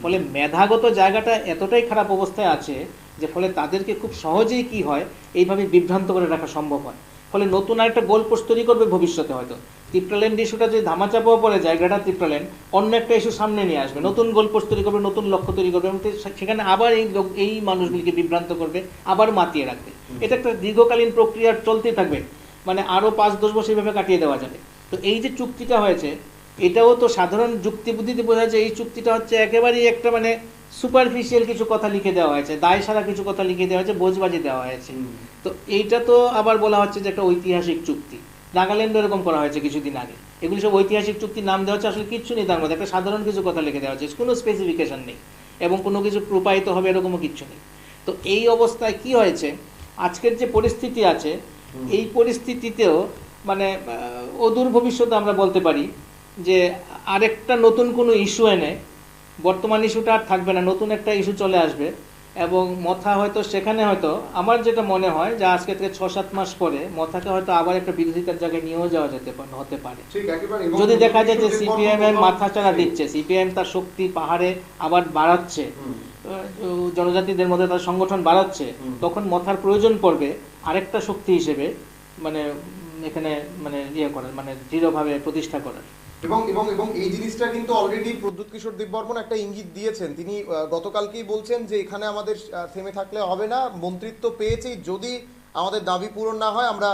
ফলে মেধাগত জায়গাটা এতটাই খারাপ অবস্থায় আছে যে ফলে তাদেরকে খুব সহজেই কি হয়, এইভাবে বিভ্রান্ত করে রাখা সম্ভব হয়। ফলে নতুন আরেকটা গোল পোস্ট তৈরি করবে ভবিষ্যতে, হয়তো ত্রিপ্রাল্যান্ড ইস্যুটা যদি ধামাচাপাও পড়ে যায়, গ্রেটার ত্রিপ্রাল্যান্ড, অন্য একটা ইস্যু সামনে নিয়ে আসবে, নতুন গোল পোস্ট তৈরি করবে, নতুন লক্ষ্য তৈরি করবে, এবং সেখানে আবার এই মানুষগুলিকে বিভ্রান্ত করবে, আবার মাতিয়ে রাখবে। এটা একটা দীর্ঘকালীন প্রক্রিয়া চলতেই থাকবে, মানে আরও 5-10 বছর এইভাবে কাটিয়ে দেওয়া যাবে। তো এই যে চুক্তিটা হয়েছে, এটাও তো সাধারণ যুক্তিবুদ্ধিতে বোঝা যায় এই চুক্তিটা হচ্ছে একেবারেই একটা মানে সুপারফিশিয়াল কিছু কথা লিখে দেওয়া হয়েছে, দায় সারা কিছু কথা লিখে দেওয়া হয়েছে, বোঝবাজি দেওয়া হয়েছে। তো এইটা তো আবার বলা হচ্ছে যে একটা ঐতিহাসিক চুক্তি। নাগাল্যান্ডে এরকম করা হয়েছে কিছুদিন আগে, এগুলি সব ঐতিহাসিক চুক্তির নাম দেওয়া হচ্ছে, আসলে কিচ্ছু নেই তার মধ্যে, একটা সাধারণ কিছু কথা লিখে দেওয়া হচ্ছে, কোনো স্পেসিফিকেশন নেই এবং কোনো কিছু রূপায়িত হবে এরকমও কিচ্ছু নেই। তো এই অবস্থায় কি হয়েছে, আজকের যে পরিস্থিতি আছে এই পরিস্থিতিতেও মানে অদূর ভবিষ্যতে আমরা বলতে পারি যে আরেকটা নতুন কোনো ইস্যু এনে, বর্তমান ইস্যুটা আর থাকবে না, নতুন একটা ইস্যু চলে আসবে, এবং মথা হয়তো সেখানে হয়তো আমার যেটা মনে হয় যে আজকে থেকে 6-7 মাস পরে মথাকে হয়তো আবার একটা বিরোধিতার জায়গায় নিয়েও যাওয়া হতে পারে। যদি দেখা যায় যে সিপিএম এর মাথা চাড়া দিচ্ছে, সিপিএম তার শক্তি পাহাড়ে আবার বাড়াচ্ছে, জনজাতিদের মধ্যে তার সংগঠন বাড়াচ্ছে, তখন মথার প্রয়োজন পড়বে আরেকটা শক্তি হিসেবে মানে এখানে মানে ইয়ে করার, মানে দৃঢ়ভাবে প্রতিষ্ঠা করার। এবং এবং এবং এই জিনিসটা কিন্তু অলরেডি প্রদ্যুৎ কিশোর দেববর্মন একটা ইঙ্গিত দিয়েছেন। তিনি গতকালকেই বলছেন যে এখানে আমাদের থেমে থাকলে হবে না, মন্ত্রিত্ব পেয়েছি, যদি আমাদের দাবি পূরণ না হয় আমরা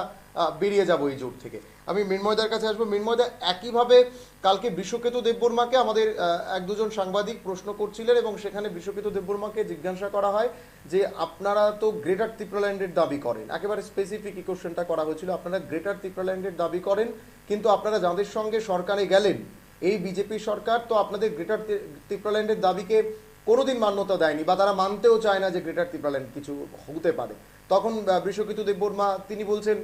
বেরিয়ে যাব এই জোট থেকে। আমি মৃন্ময়দার কাছে আসবো। মৃন্ময়দা, একইভাবে কালকে বিশ্বকেতু দেববর্মাকে আমাদের এক দুজন সাংবাদিক প্রশ্ন করছিলেন এবং সেখানে বিশ্বকেতু দেববর্মাকে জিজ্ঞাসা করা হয় যে আপনারা তো গ্রেটার ত্রিপুরাল্যান্ডের দাবি করেন, একেবারে স্পেসিফিক এই কোশ্চেনটা করা হয়েছিল, আপনারা গ্রেটার ত্রিপুরাল্যান্ডের দাবি করেন, কিন্তু আপনারা যাদের সঙ্গে সরকারে গেলেন এই বিজেপি সরকার তো আপনাদের গ্রেটার ত্রিপুরাল্যান্ডের দাবিকে কোনোদিন মান্যতা দেয়নি বা তারা মানতেও চায় না যে গ্রেটার ত্রিপুরাল্যান্ড কিছু হতে পারে। তখন বিশ্বকেতু দেববর্মা তিনি বলছেন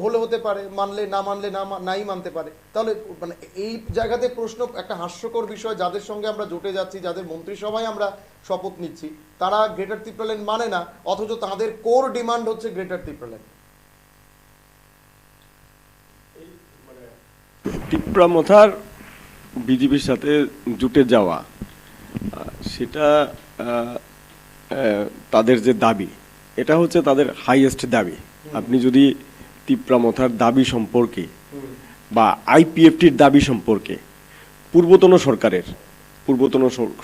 হলে হতে পারে, মানলে না মানলে নাই মানতে পারে। তাহলে মানে এই জায়গাতে প্রশ্ন একটা হাস্যকর বিষয়, যাদের সঙ্গে আমরা জোটে যাচ্ছি, যাদের মন্ত্রিসভায় আমরা শপথ নিচ্ছি, তারা গ্রেটার ত্রিপুরাল্যান্ড মানে না, অথচ তাদের কোর ডিমান্ড হচ্ছে গ্রেটার ত্রিপুরাল্যান্ড। ত্রিপুরা মথার বিজেপির সাথে জুটে যাওয়া, সেটা তাদের যে দাবি, এটা হচ্ছে তাদের হাইয়েস্ট দাবি। আপনি যদি ত্রিপুরা মথার দাবি সম্পর্কে বা আইপিএফটির দাবি সম্পর্কে পূর্বতন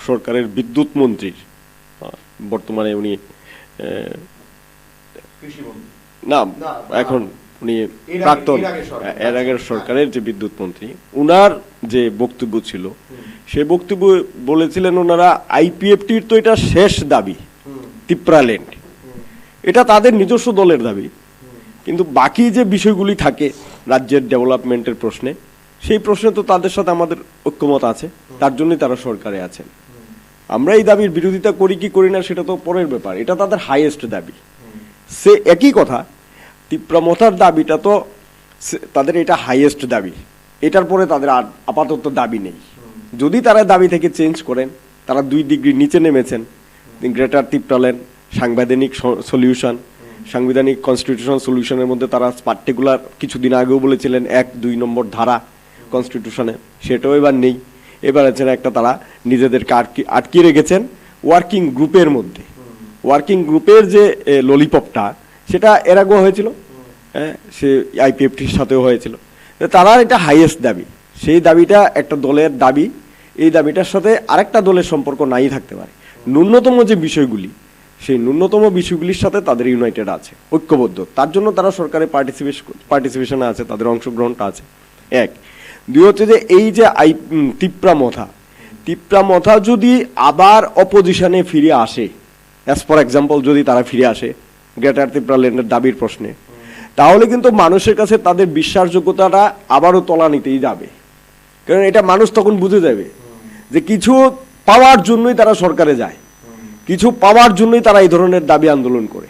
সরকারের বিদ্যুৎ মন্ত্রীর, বর্তমানে উনি না এখন উনি প্রাক্তন এর আগের সরকারের যে বিদ্যুৎ মন্ত্রী, উনার যে বক্তব্য ছিল, সে বক্তব্য বলেছিলেন ওনারা আইপিএফটির তো এটা শেষ দাবি ত্রিপুরাল্যান্ড, এটা তাদের নিজস্ব দলের দাবি, কিন্তু বাকি যে বিষয়গুলি থাকে রাজ্যের ডেভেলপমেন্টের প্রশ্নে, সেই প্রশ্নে তো তাদের সাথে আমাদের ঐক্যমত আছে, তার জন্যই তারা সরকারে আছেন। আমরা এই দাবির বিরোধিতা করি কি করি না সেটা তো পরের ব্যাপার, এটা তাদের হাইয়েস্ট দাবি। সে একই কথা, ত্রিপুরা মথার দাবিটা তো তাদের এটা হাইয়েস্ট দাবি, এটার পরে তাদের আপাতত দাবি নেই। যদি তারা দাবি থেকে চেঞ্জ করেন, তারা 2 ডিগ্রি নিচে নেমেছেন, গ্রেটার ত্রিপুরাল্যান্ড সাংবিধানিক সলিউশন, সাংবিধানিক কনস্টিটিউশন সলিউশনের মধ্যে তারা পার্টিকুলার কিছুদিন আগেও বলেছিলেন 1-2 নম্বর ধারা কনস্টিটিউশনে, সেটাও এবার নেই। এবার আছেন একটা, তারা নিজেদেরকে আটকে রেখেছেন ওয়ার্কিং গ্রুপের মধ্যে। ওয়ার্কিং গ্রুপের যে ললিপপটা, সেটা এর আগেও হয়েছিল, সে আইপিএফটির সাথেও হয়েছিল। তারা এটা হাইয়েস্ট দাবি, সেই দাবিটা একটা দলের দাবি, এই দাবিটার সাথে আরেকটা দলের সম্পর্ক নাই থাকতে পারে। ন্যূনতম যে বিষয়গুলি, সেই ন্যূনতম বিষয়গুলির সাথে তাদের ইউনাইটেড আছে, ঐক্যবদ্ধ, তার জন্য তারা সরকারে পার্টিসিপেশনে আছে, তাদের অংশগ্রহণটা আছে। 1, 2 হচ্ছে যে এই যে ত্রিপুরা মথা যদি আবার অপোজিশনে ফিরে আসে, অ্যাজ ফর এক্সাম্পল যদি তারা ফিরে আসে গ্রেটার ত্রিপুরাল্যান্ডের দাবির প্রশ্নে, তাহলে কিন্তু মানুষের কাছে তাদের বিশ্বাসযোগ্যতাটা আবারও তলানিতেই যাবে। কারণ এটা মানুষ তখন বুঝে যাবে যে কিছু পাওয়ার জন্যই তারা সরকারে যায়, কিছু পাওয়ার জন্যই তারা এই ধরনের দাবি আন্দোলন করে।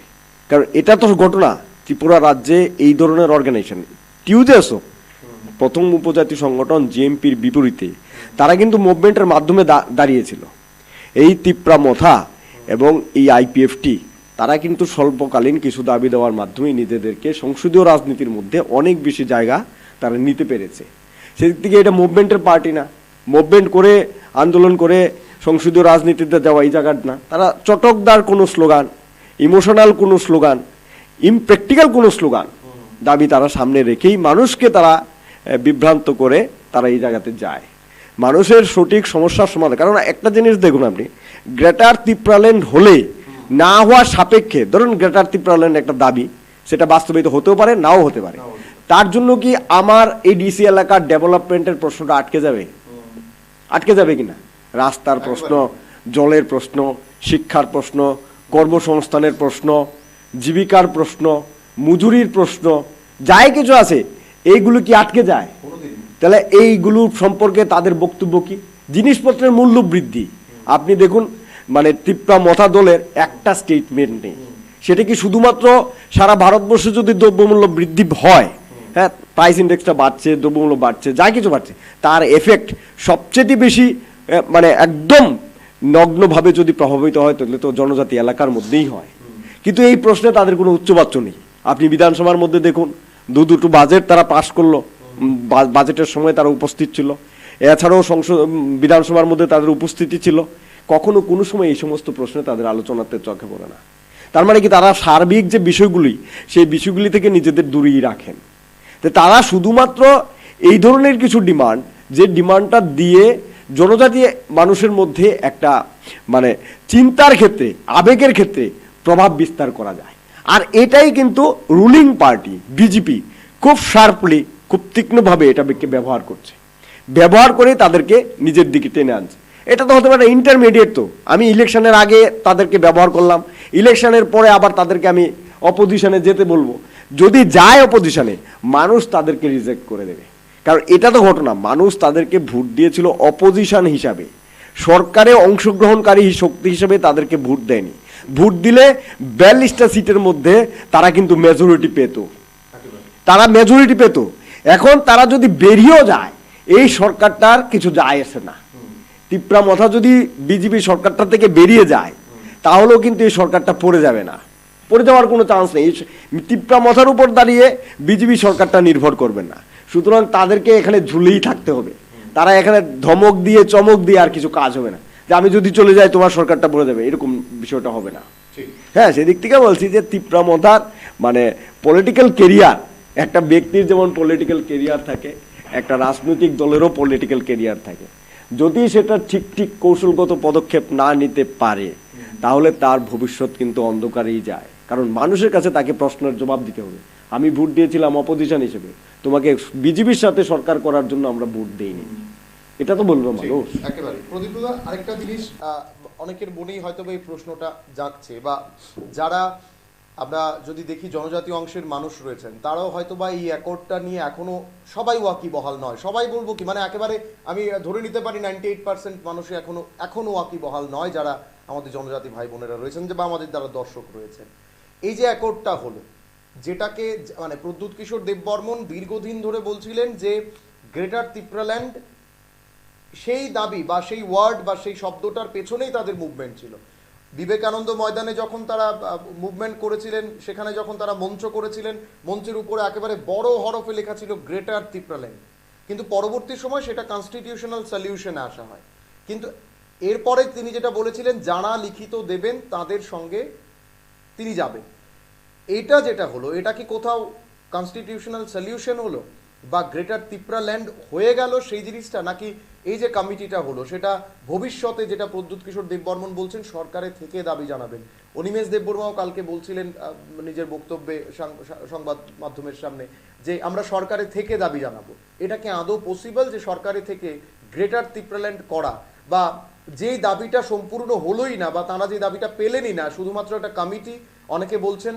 কারণ এটা তো ঘটনা, ত্রিপুরা রাজ্যে এই ধরনের অর্গানাইজেশন, টিউজেসও প্রথম উপজাতি সংগঠন জেএমপির বিপরীতে তারা কিন্তু মুভমেন্টের মাধ্যমে দাঁড়িয়েছিল। এই ত্রিপুরা মথা এবং এই আইপিএফটি তারা কিন্তু স্বল্পকালীন কিছু দাবি দেওয়ার মাধ্যমে নিজেদেরকে সংসদীয় রাজনীতির মধ্যে অনেক বেশি জায়গা তারা নিতে পেরেছে। সেদিক থেকে এটা মুভমেন্টের পার্টি না, মুভমেন্ট করে আন্দোলন করে সংসদীয় রাজনীতিতে যাওয়া এই জায়গার না। তারা চটকদার কোনো স্লোগান, ইমোশনাল কোনো স্লোগান, ইমপ্র্যাকটিক্যাল কোনো স্লোগান দাবি তারা সামনে রেখেই মানুষকে তারা বিভ্রান্ত করে তারা এই জায়গাতে যায়, মানুষের সঠিক সমস্যার সমাধান। কারণ একটা জিনিস দেখুন, আপনি গ্রেটার ত্রিপুরাল্যান্ড হলে না হওয়ার সাপেক্ষে, ধরুন গ্রেটার ত্রিপুরাল্যান্ড একটা দাবি, সেটা বাস্তবায়িত হতেও পারে, নাও হতে পারে, তার জন্য কি আমার এই ডিসি এলাকার ডেভেলপমেন্টের প্রশ্নটা আটকে যাবে? আটকে যাবে কিনা? রাস্তার প্রশ্ন, জলের প্রশ্ন, শিক্ষার প্রশ্ন, কর্মসংস্থানের প্রশ্ন, জীবিকার প্রশ্ন, মজুরির প্রশ্ন, যাই কিছু আছে, এইগুলো কি আটকে যায়? তাহলে এইগুলো সম্পর্কে তাদের বক্তব্য কি? জিনিসপত্রের মূল্য বৃদ্ধি, আপনি দেখুন, মানে ত্রিপুরা মথা দলের একটা স্টেটমেন্ট নেই। সেটা কি শুধুমাত্র সারা ভারতবর্ষে যদি দ্রব্যমূল্য বৃদ্ধি হয়, হ্যাঁ, প্রাইস ইন্ডেক্সটা বাড়ছে, দ্রব্যমূল্য বাড়ছে, যা কিছু বাড়ছে, তার এফেক্ট সবচেয়ে বেশি মানে একদম নগ্নভাবে যদি প্রভাবিত হয় তাহলে তো জনজাতি এলাকার মধ্যেই হয়। কিন্তু এই প্রশ্নে তাদের কোনো উচ্চবাচ্য নেই। আপনি বিধানসভার মধ্যে দেখুন, দুটো বাজেট তারা পাশ করলো, বাজেটের সময় তারা উপস্থিত ছিল, এছাড়াও বিধানসভার মধ্যে তাদের উপস্থিতি ছিল, কখনো কোনো সময় এই সমস্ত প্রশ্নে তাদের আলোচনাতে চোখে পড়ে না। তার মানে কি তারা সার্বিক যে বিষয়গুলি সেই বিষয়গুলি থেকে নিজেদের দূরেই রাখেন। তো তারা শুধুমাত্র এই ধরনের কিছু ডিমান্ড, যে ডিমান্ডটা দিয়ে জনজাতি মানুষের মধ্যে একটা মানে চিন্তার ক্ষেত্রে, আবেগের ক্ষেত্রে প্রভাব বিস্তার করা যায়। আর এটাই কিন্তু রুলিং পার্টি বিজেপি খুব শার্পলি, খুব তীক্ষ্ণভাবে এটাকে ব্যবহার করছে, ব্যবহার করে তাদেরকে নিজের দিকে টেনে আনছে। এটা তো হতে পারে ইন্টারমিডিয়েট, তো আমি ইলেকশনের আগে তাদেরকে ব্যবহার করলাম, ইলেকশনের পরে আবার তাদেরকে আমি অপোজিশনে যেতে বলবো। যদি যায় অপোজিশনে, মানুষ তাদেরকে রিজেক্ট করে দেবে। কারণ এটা তো ঘটনা, মানুষ তাদেরকে ভোট দিয়েছিল অপোজিশন হিসাবে, সরকারে অংশগ্রহণকারী শক্তি হিসাবে তাদেরকে ভোট দেয়নি। ভোট দিলে 42টা সিটের মধ্যে তারা কিন্তু মেজরিটি পেত, তারা মেজরিটি পেত। এখন তারা যদি বেরিয়েও যায়, এই সরকারটার কিছু যায় আসে না। তিপ্রা মথা যদি বিজেপি সরকারটা থেকে বেরিয়ে যায়, তাহলেও কিন্তু এই সরকারটা পড়ে যাবে না, পড়ে যাওয়ার কোনো চান্স নেই। তিপ্রা মথার উপর দাঁড়িয়ে বিজেপি সরকারটা নির্ভর করবে না। সুতরাং তাদেরকে এখানে ঝুলেই থাকতে হবে। তারা এখানে ধমক দিয়ে চমক দিয়ে আর কিছু কাজ হবে না, যে আমি যদি চলে যাই তোমার সরকারটা পড়ে যাবে, এরকম বিষয়টা হবে না। হ্যাঁ, সেদিক থেকে বলছি যে তিপ্রা মথার মানে পলিটিক্যাল কেরিয়ার, একটা ব্যক্তির যেমন পলিটিক্যাল কেরিয়ার থাকে, একটা রাজনৈতিক দলেরও পলিটিক্যাল কেরিয়ার থাকে। যদি সেটা ঠিক ঠিক কৌশলগত পদক্ষেপ না নিতে পারে, তাহলে তার ভবিষ্যৎ কিন্তু অন্ধকারেই যায়। কারণ মানুষের কাছে তাকে প্রশ্নের জবাব দিতে হবে। আমি ভোট দিয়েছিলাম অপোজিশন হিসেবে, তোমাকে বিজেপির সাথে সরকার করার জন্য আমরা ভোট দেইনি, এটা তো বলবো মানুষ। একেবারে। প্রদীপদা, আরেকটা জিনিস অনেকের মনেই হয়তো এই প্রশ্নটা জাগছে, বা যারা আমরা যদি দেখি জনজাতি অংশের মানুষ রয়েছেন, তারাও হয়তো বা এই অ্যাকর্ডটা নিয়ে এখনো সবাই ওয়াকিবহাল নয়। সবাই বলবো কি, মানে একেবারে আমি ধরে নিতে পারি 98% মানুষই এখনো ওয়াকিবহাল নয়, যারা আমাদের জনজাতি ভাই বোনেরা রয়েছেন, যে বা আমাদের যারা দর্শক রয়েছেন। এই যে অ্যাকর্ডটা হলো, যেটাকে মানে প্রদ্যুৎ কিশোর দেববর্মন দীর্ঘদিন ধরে বলছিলেন যে গ্রেটার ত্রিপুরাল্যান্ড, সেই দাবি বা সেই ওয়ার্ড বা সেই শব্দটার পেছনেই তাদের মুভমেন্ট ছিল। বিবেকানন্দ ময়দানে যখন তারা মুভমেন্ট করেছিলেন, সেখানে যখন তারা মঞ্চ করেছিলেন, মঞ্চের উপরে একেবারে বড় হরফে লেখা ছিল গ্রেটার ত্রিপুরাল্যান্ড। কিন্তু পরবর্তী সময় সেটা কনস্টিটিউশনাল সলিউশনে আসা হয়। কিন্তু এরপরে তিনি যেটা বলেছিলেন, যারা লিখিত দেবেন তাদের সঙ্গে তিনি যাবেন। এটা যেটা হলো, এটা কি কোথাও কনস্টিটিউশনাল সলিউশন হলো, বা গ্রেটার ত্রিপুরাল্যান্ড হয়ে গেল সেই জিনিসটা, নাকি এই যে কমিটিটা হলো সেটা ভবিষ্যতে, যেটা প্রদ্যুৎ কিশোর দেববর্মন বলছেন, সরকারের থেকে দাবি জানাবেন? অনিমেষ দেববর্মাও কালকে বলছিলেন নিজের বক্তব্যে সংবাদ মাধ্যমের সামনে, যে আমরা সরকারের থেকে দাবি জানাবো। এটা কি আদৌ পসিবল যে সরকারের থেকে গ্রেটার ত্রিপুরাল্যান্ড করা, বা যেই দাবিটা সম্পূর্ণ হলোই না, বা তারা যে দাবিটা পেলেনই না, শুধুমাত্র একটা কমিটি? অনেকে বলছেন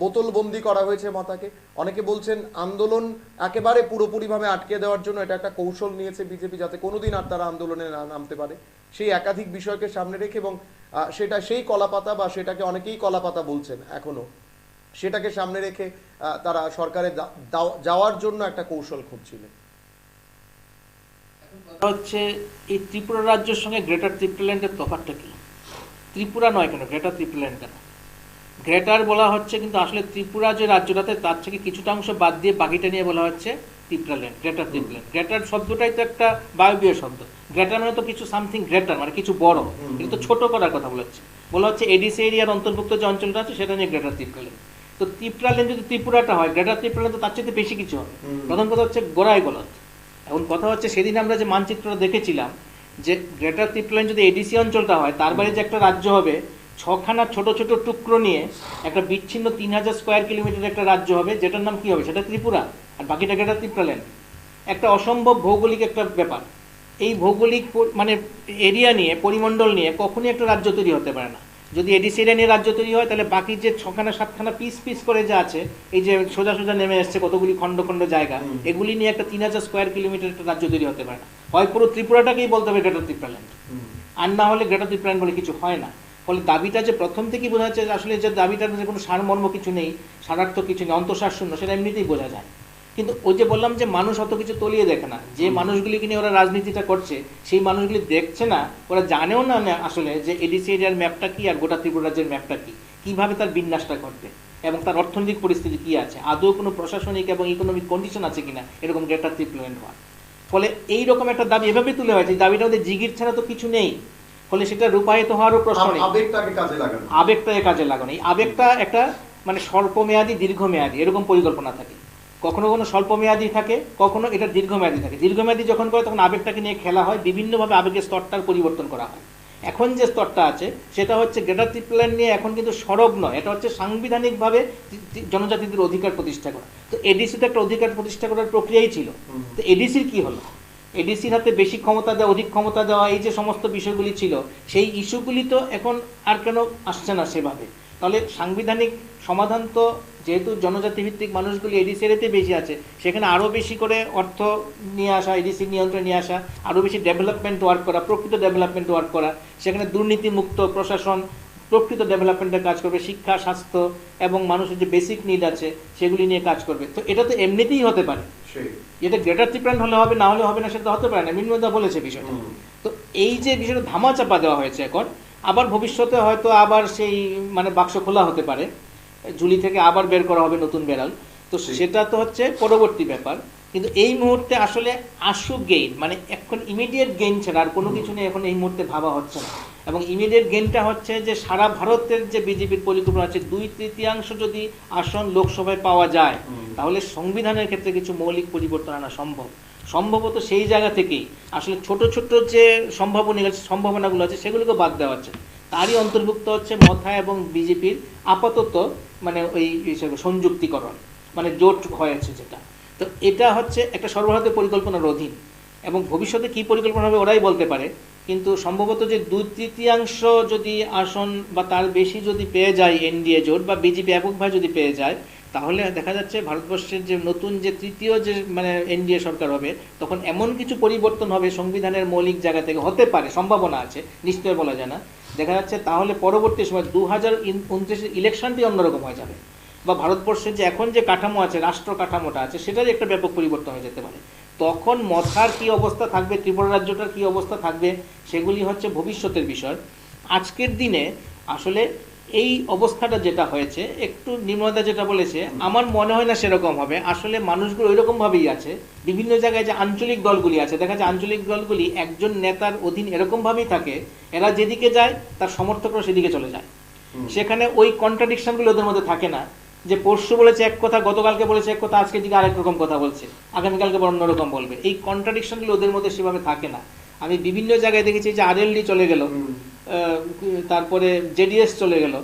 বোতলবন্দি করা হয়েছে মাথাকে, অনেকে বলছেন আন্দোলন একেবারে পুরোপুরিভাবে আটকে দেওয়ার জন্য এটা একটা কৌশল নিয়েছে বিজেপি, যাতে কোনোদিন আর তারা আন্দোলনে না নামতে পারে। সেই একাধিক বিষয়কে সামনে রেখে, এবং সেটা সেই কলাপাতা, বা সেটাকে অনেকেই কলাপাতা বলছেন এখনো, সেটাকে সামনে রেখে তারা সরকারে যাওয়ার জন্য একটা কৌশল খুঁজছিলেন। হচ্ছে এই ত্রিপুরা রাজ্যের সঙ্গে গ্রেটার ত্রিপুরাল্যান্ডের তফাৎটা কি? ত্রিপুরা নয় কেন, গ্রেটার ত্রিপুরাল্যান্ড কেন? গ্রেটার বলা হচ্ছে, কিন্তু আসলে ত্রিপুরা যে রাজ্যটাতে, তার থেকে কিছুটা অংশ বাদ দিয়ে বাকিটা নিয়ে বলা হচ্ছে ত্রিপুরাল্যান্ড, গ্রেটার ত্রিপুরাল্যান্ড। গ্রেটার শব্দটাই তো একটা বায়বীয় শব্দ। গ্রেটার মানে তো কিছু সামথিং গ্রেটার, মানে কিছু বড়, কিন্তু ছোট করার কথা বলা হচ্ছে এডিসি এরিয়ার অন্তর্ভুক্ত যে অঞ্চলটা আছে সেটা নিয়ে গ্রেটার ত্রিপুরাল্যান্ড। তো ত্রিপুরাল্যান্ড যদি ত্রিপুরাটা হয়, গ্রেটার ত্রিপুরাল্যান্ড তো তার চেয়ে বেশি কিছু হবে। প্রথম কথা হচ্ছে গোড়ায় গলত। এখন কথা হচ্ছে, সেদিন আমরা যে মানচিত্রটা দেখেছিলাম, যে গ্রেটার ত্রিপুরাল্যান্ড যদি এডিসি অঞ্চলটা হয়, তার বাইরে যে একটা রাজ্য হবে, 6খানা ছোট ছোট টুকরো নিয়ে একটা বিচ্ছিন্ন 3000 স্কোয়ার কিলোমিটার একটা রাজ্য হবে, যেটার নাম কি হবে? সেটা ত্রিপুরা, আর বাকিটা গ্রেটার ত্রিপুরাল্যান্ড। একটা অসম্ভব ভৌগোলিক একটা ব্যাপার। এই ভৌগোলিক মানে এরিয়া নিয়ে, পরিমণ্ডল নিয়ে কখনই একটা রাজ্য তৈরি হতে পারে না। যদি এডিসি এরিয়া নিয়ে রাজ্য তৈরি হয়, তাহলে বাকি যে 6খানা 7খানা পিস পিস করে যা আছে, এই যে সোজা সোজা নেমে এসছে কতগুলি খণ্ড খণ্ড জায়গা, এগুলি নিয়ে একটা 3000 স্কোয়ার কিলোমিটার একটা রাজ্য তৈরি হতে পারে না। হয় পুরো ত্রিপুরাটাকেই বলতে হবে গ্রেটার ত্রিপুরাল্যান্ড, আর না হলে গ্রেটার ত্রিপুরাল্যান্ড বলে কিছু হয় না। ফলে দাবিটা যে প্রথম থেকেই বোঝা যাচ্ছে, আসলে যে দাবিটার যে কোনো সারমর্ম কিছু নেই, সারার্থক কিছু নেই, অন্তঃসার শূন্য, সেটা এমনিতেই বোঝা যায়। কিন্তু ওই যে বললাম যে মানুষ অত কিছু তলিয়ে দেখে না, যে মানুষগুলিকে নিয়ে ওরা রাজনীতিটা করছে, সেই মানুষগুলি দেখছে না, ওরা জানেও না আসলে যে এডিসি এরিয়ার ম্যাপটা কি, আর গোটা ত্রিপুরা রাজ্যের ম্যাপটা কি, কিভাবে তার বিন্যাসটা করবে, এবং তার অর্থনৈতিক পরিস্থিতি কি আছে, আদৌ কোনো প্রশাসনিক এবং ইকোনমিক কন্ডিশন আছে কিনা এরকম গ্রেটার ত্রিপুরাল্যান্ড হওয়ার। ফলে এইরকম একটা দাবি এভাবে তুলে হয়েছে, দাবিটা ওদের জিগির ছাড়া তো কিছু নেই। ফলে সেটা রূপায়িত হওয়ারও প্রশ্ন নেই। আবেগটাকে কাজে লাগানো, আবেগটাকে কাজে লাগানো, এই আবেগটা একটা মানে স্বল্পমেয়াদী দীর্ঘমেয়াদী এরকম পরিকল্পনা থাকে, কখনো কোনো স্বল্পমেয়াদী থাকে, কখনো এটা দীর্ঘমেয়াদী থাকে। দীর্ঘমেয়াদী যখন করে তখন আবেগটাকে নিয়ে খেলা হয়, বিভিন্নভাবে আবেগের স্তরটার পরিবর্তন করা হয়। এখন যে স্তরটা আছে সেটা হচ্ছে গ্রেটার ত্রিপুরা নিয়ে এখন কিন্তু সরব নয়, এটা হচ্ছে সাংবিধানিকভাবে জনজাতিদের অধিকার প্রতিষ্ঠা করা। তো এডিসিতে একটা অধিকার প্রতিষ্ঠা করার প্রক্রিয়াই ছিল। তো এডিসির কি হলো? এডিসির হাতে বেশি ক্ষমতা দেওয়া, অধিক ক্ষমতা দেওয়া, এই যে সমস্ত বিষয়গুলি ছিল সেই ইস্যুগুলি তো এখন আর কেন আসছে না সেভাবে। তাহলে সাংবিধানিক সমাধান তো যেহেতু জনজাতি ভিত্তিক মানুষগুলি এডিসি এরিয়াতে বেশি আছে, সেখানে আরও বেশি করে অর্থ নিয়ে আসা, এডিসি নিয়ন্ত্রণে নিয়ে আসা, আরও বেশি ডেভেলপমেন্ট ওয়ার্ক করা, প্রকৃত ডেভেলপমেন্ট ওয়ার্ক করা, সেখানে দুর্নীতিমুক্ত প্রশাসন প্রকৃত ডেভেলপমেন্টের কাজ করবে, শিক্ষা, স্বাস্থ্য এবং মানুষের যে বেসিক নিড আছে সেগুলি নিয়ে কাজ করবে। তো এটা তো এমনিতেই হতে পারে, এটা গ্রেটার ত্রিপুরা হলে হবে, না হলে হবে না, সেটা হতে পারে না। মৃন্ময়দা বলেছে বিষয়টা। তো এই যে বিষয়টা ধামাচাপা দেওয়া হয়েছে এখন, আবার ভবিষ্যতে হয়তো আবার সেই মানে বাক্স খোলা হতে পারে, ঝুলি থেকে আবার বের করা হবে নতুন বেড়াল। তো সেটা তো হচ্ছে পরবর্তী ব্যাপার। কিন্তু এই মুহূর্তে আসলে আশু গেইন মানে এখন ইমিডিয়েট গেইন ছাড়া আর কোনো কিছু নেই এখন এই মুহূর্তে ভাবা হচ্ছে না। এবং ইমিডিয়েট গেইনটা হচ্ছে যে সারা ভারতের যে বিজেপির পরিকল্পনা আছে 2/3 যদি আসন লোকসভায় পাওয়া যায় তাহলে সংবিধানের ক্ষেত্রে কিছু মৌলিক পরিবর্তন আনা সম্ভব। সম্ভবত সেই জায়গা থেকেই আসলে ছোট ছোট যে সম্ভাবনাগুলো আছে সেগুলোকে বাদ দেওয়া হচ্ছে। তারই অন্তর্ভুক্ত হচ্ছে মথা এবং বিজেপির আপাতত মানে ওই হিসেবে সংযুক্তিকরণ, মানে জোট হয়েছে যেটা। তো এটা হচ্ছে একটা সর্বভারতীয় পরিকল্পনার অধীন এবং ভবিষ্যতে কি পরিকল্পনা হবে ওরাই বলতে পারে। কিন্তু সম্ভবত যে 2/3 যদি আসন বা তার বেশি যদি পেয়ে যায় এনডিএ জোট বা বিজেপি এককভাবে যদি পেয়ে যায়, তাহলে দেখা যাচ্ছে ভারতবর্ষের যে নতুন যে তৃতীয় যে মানে এনডিএ সরকার হবে তখন এমন কিছু পরিবর্তন হবে সংবিধানের মৌলিক জায়গা থেকে, হতে পারে, সম্ভাবনা আছে, নিশ্চয় বলা যায় না। দেখা যাচ্ছে তাহলে পরবর্তী সময় 2029 ইলেকশনটি অন্যরকম হয়ে যাবে, বা ভারতবর্ষের যে এখন যে কাঠামো আছে, রাষ্ট্র কাঠামোটা আছে, সেটারই একটা ব্যাপক পরিবর্তন হয়ে যেতে পারে। তখন মথার কি অবস্থা থাকবে, ত্রিপুরা রাজ্যটার কি অবস্থা থাকবে, সেগুলি হচ্ছে ভবিষ্যতের বিষয়। আজকের দিনে আসলে এই অবস্থাটা যেটা হয়েছে, একটু নির্মলদা যেটা বলেছে, আমার মনে হয় না সেরকম হবে। আসলে মানুষগুলো ওইরকমভাবেই আছে। বিভিন্ন জায়গায় যে আঞ্চলিক দলগুলি আছে, দেখা যায় আঞ্চলিক দলগুলি একজন নেতার অধীন এরকমভাবেই থাকে, এরা যেদিকে যায় তার সমর্থকরা সেদিকে চলে যায়। সেখানে ওই কন্ট্রাডিকশনগুলো ওদের মধ্যে থাকে না, যে পরশু বলেছে এক কথা, গতকালকে বলেছে এক কথা, আজকে দিকে আরেক রকম কথা বলছে, আগামীকালকে বড় অন্যরকম বলবে। এই কন্ট্রাডিকশনগুলো ওদের মধ্যে সেভাবে থাকে না। আমি বিভিন্ন জায়গায় দেখেছি যে আরএলডি চলে গেল, তারপরে জেডিএস চলে গেল,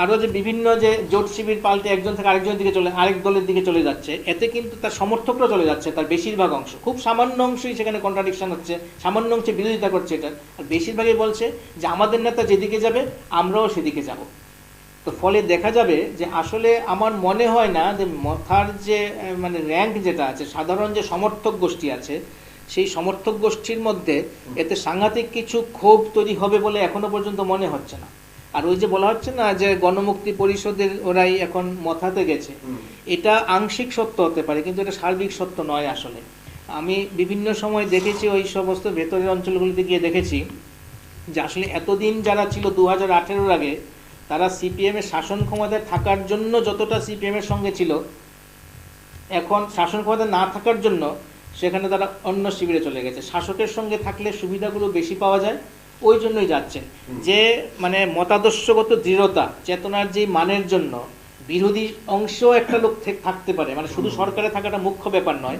আরও যে বিভিন্ন যে জোট শিবির পাল্টে একজন থেকে আরেকজনের দিকে চলে, আরেক দলের দিকে চলে যাচ্ছে, এতে কিন্তু তার সমর্থকরা চলে যাচ্ছে, তার বেশিরভাগ অংশ, খুব সামান্য অংশই সেখানে কন্ট্রাডিকশন হচ্ছে, সামান্য অংশে বিরোধিতা করছে এটা, আর বেশিরভাগই বলছে যে আমাদের নেতা যেদিকে যাবে আমরাও সেদিকে যাব। তো ফলে দেখা যাবে যে আসলে আমার মনে হয় না যে মথার যে মানে র্যাঙ্ক যেটা আছে, সাধারণ যে সমর্থক গোষ্ঠী আছে, সেই সমর্থক গোষ্ঠীর মধ্যে এতে সাংঘাতিক কিছু ক্ষোভ তৈরি হবে বলে এখনো পর্যন্ত মনে হচ্ছে না। আর ওই যে বলা হচ্ছে না যে গণমুক্তি পরিষদের ওরাই এখন মথাতে গেছে, এটা আংশিক সত্য হতে পারে কিন্তু এটা সার্বিক সত্য নয়। আসলে আমি বিভিন্ন সময় দেখেছি, ওই সমস্ত ভেতরের অঞ্চলগুলিতে গিয়ে দেখেছি যে আসলে এতদিন যারা ছিল 2018 আগে, তারা সিপিএমের শাসন ক্ষমতায় থাকার জন্য যতটা সিপিএমের সঙ্গে ছিল, এখন শাসন ক্ষমতায় না থাকার জন্য সেখানে তারা অন্য শিবিরে চলে গেছে। শাসকের সঙ্গে থাকলে সুবিধাগুলো বেশি পাওয়া যায়, ওই জন্যই যাচ্ছে। যে মানে মতাদর্শগত দৃঢ়তা, চেতনার যে মানের জন্য বিরোধী অংশেও একটা লোক থাকতে পারে, মানে শুধু সরকারে থাকাটা মুখ্য ব্যাপার নয়,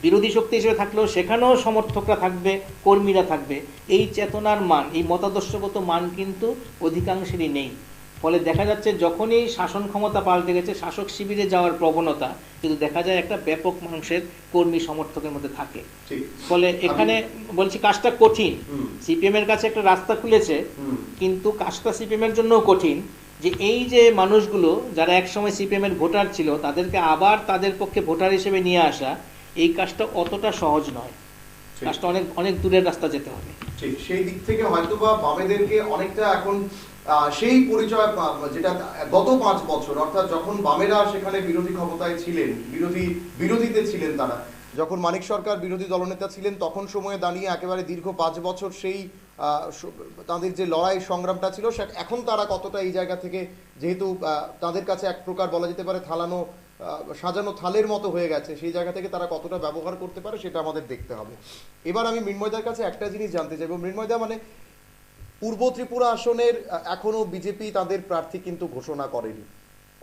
বিরোধী শক্তি হিসেবে থাকলেও সেখানেও সমর্থকরা থাকবে, কর্মীরা থাকবে। এই চেতনার মান, এই মতাদর্শগত মান কিন্তু অধিকাংশেরই নেই। ফলে দেখা যাচ্ছে যখনই শাসন ক্ষমতা পাল্টে গেছে, শাসক শিবিরে যাওয়ার প্রবণতা কিন্তু দেখা যায় একটা ব্যাপক মানুষের কর্মী সমর্থকের মধ্যে থাকে। ফলে এখানে বলছি কাজটা কঠিন, সিপিএম এর কাছে একটা রাস্তা খুলেছে, কিন্তু কাজটা সিপিএম এর জন্যও কঠিন, যে এই যে মানুষগুলো যারা একসময় সিপিএম এর ভোটার ছিল তাদেরকে আবার তাদের পক্ষে ভোটার হিসেবে নিয়ে আসা, এই কাজটা অতটা সহজ নয়, কাজটা অনেক অনেক দূরের রাস্তা যেতে হবে। ঠিক সেই দিক থেকে হয়তোবা বামেদেরকে অনেকটা এখন সেই পরিচয় যেটা গত 5 বছর, অর্থাৎ যখন বামেরা সেখানে বিরোধী ক্ষমতায় ছিলেন, বিরোধীতে ছিলেন, তারা যখন মানিক সরকার বিরোধী দলনেতা ছিলেন, তখন সময়ে দাঁড়িয়ে একেবারে দীর্ঘ 5 বছর সেই তাদের যে লড়াই সংগ্রামটা ছিল, এখন তারা কতটা এই জায়গা থেকে, যেহেতু তাদের কাছে এক প্রকার বলা যেতে পারে থালানো সাজানো থালের মতো হয়ে গেছে, সেই জায়গা থেকে তারা কতটা ব্যবহার করতে পারে সেটা আমাদের দেখতে হবে। এবার আমি মৃন্ময়দার কাছে একটা জিনিস জানতে চাইবো। মৃন্ময়দা, মানে পূর্ব ত্রিপুরা আসনের এখনো বিজেপি তাদের প্রার্থী কিন্তু ঘোষণা করেনি।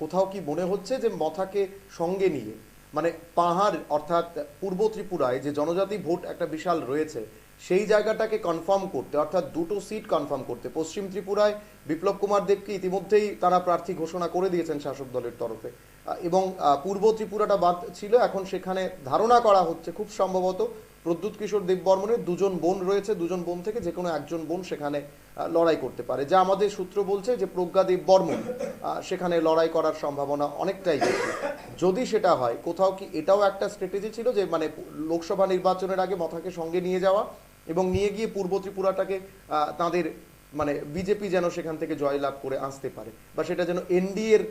কোথাও কি মনে হচ্ছে যে মথাকে সঙ্গে নিয়ে, মানে পাহাড় অর্থাৎ পূর্ব ত্রিপুরায় যে জনজাতি ভোট একটা বিশাল রয়েছে, সেই জায়গাটাকে কনফার্ম করতে, অর্থাৎ দুটো সিট কনফার্ম করতে, পশ্চিম ত্রিপুরায় বিপ্লব কুমার দেবকে ইতিমধ্যেই তারা প্রার্থী ঘোষণা করে দিয়েছেন শাসক দলের তরফে, এবং পূর্ব ত্রিপুরাটা বাদ ছিল। এখন সেখানে ধারণা করা হচ্ছে খুব সম্ভবত প্রদ্যুৎ কিশোর দেববর্মনের দুজন বোন রয়েছে, দুজন বোন থেকে যে কোনো একজন বোন সেখানে লড়াই করতে পারে, যা আমাদের সূত্র বলছে যে প্রজ্ঞা দেববর্মন সেখানে লড়াই করার সম্ভাবনা অনেকটাই বেশি। যদি সেটা হয়, কোথাও কি এটাও একটা স্ট্র্যাটেজি ছিল যে মানে লোকসভা নির্বাচনের আগে মথাকে সঙ্গে নিয়ে যাওয়া এবং নিয়ে গিয়ে পূর্ব ত্রিপুরাটাকে তাদের মানে বিজেপি যেন সেখান থেকে জয়লাভ করে আসতে পারে, বা সেটা যেন এনডিএর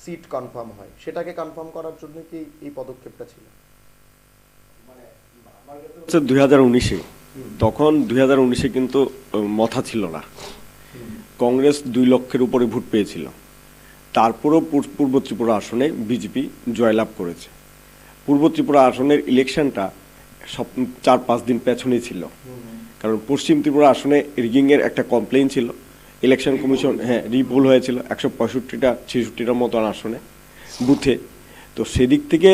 সিট কনফার্ম হয়, সেটাকে কনফার্ম করার জন্য কি এই পদক্ষেপটা ছিল? 2019-এ, তখন 2019-এ কিন্তু মথা ছিল না, কংগ্রেস 2 লক্ষের উপরে ভোট পেয়েছিল, তারপরও পূর্ব ত্রিপুরা আসনে বিজেপি জয়লাভ করেছে। পূর্ব ত্রিপুরা আসনের ইলেকশনটা 4-5 দিন পেছনে ছিল, কারণ পশ্চিম ত্রিপুরা আসনে রিগিংয়ের একটা কমপ্লেইন ছিল, ইলেকশন কমিশন রিপোল হয়েছিল 165টা 66টার মতন আসনে বুথে। তো সেদিক থেকে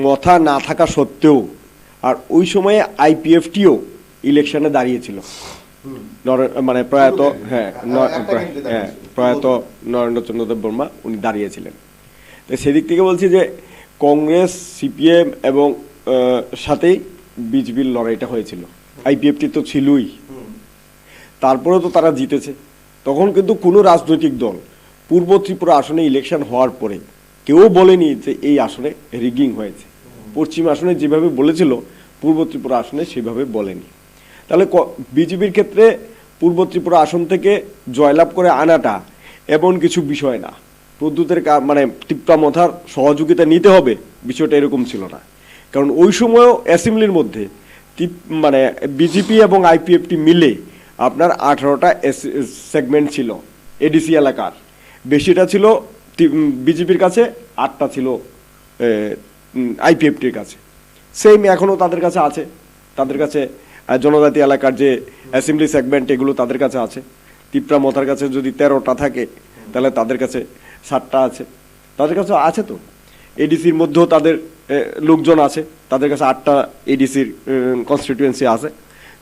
মথা না থাকা সত্ত্বেও, আর ওই সময়ে আইপিএফটিও ইলেকশনে দাঁড়িয়েছিল, মানে প্রয়াত নরেন্দ্রচন্দ্র দেব বর্মা উনি দাঁড়িয়েছিলেন। তো সেদিক থেকে বলছি যে কংগ্রেস, সিপিএম এবং সাথেই বিজেপির লড়াইটা হয়েছিল, আইপিএফটি তো ছিলই, তারপরেও তো তারা জিতেছে। তখন কিন্তু কোনো রাজনৈতিক দল পূর্ব ত্রিপুরা আসনে ইলেকশন হওয়ার পরে কেউ বলেনি যে এই আসনে রিগিং হয়েছে। পশ্চিম আসনে যেভাবে বলেছিল, পূর্ব ত্রিপুরা আসনে সেভাবে বলেনি। তাহলে বিজেপির ক্ষেত্রে পূর্ব ত্রিপুরা আসন থেকে জয়লাভ করে আনাটা এমন কিছু বিষয় না, প্রদ্যুতের মানে টিপ্পা মথার সহযোগিতা নিতে হবে, বিষয়টা এরকম ছিল না। কারণ ওই সময়ও অ্যাসেম্বলির মধ্যে মানে বিজেপি এবং আইপিএফটি মিলে আপনার 18টা সেগমেন্ট ছিল এডিসি এলাকার, বেশিটা ছিল বিজেপির কাছে, 8টা ছিল আইপিএফটির কাছে। সেম এখনও তাদের কাছে আছে, তাদের কাছে জনজাতি এলাকার যে অ্যাসেম্বলি সেগমেন্ট এগুলো তাদের কাছে আছে। তিপ্রা মথার কাছে যদি 13টা থাকে, তাহলে তাদের কাছে 7টা আছে, তাদের কাছে আছে। তো এডিসির মধ্যেও তাদের লোকজন আছে, তাদের কাছে 8টা এডিসির কনস্টিটিউয়েন্সি আছে।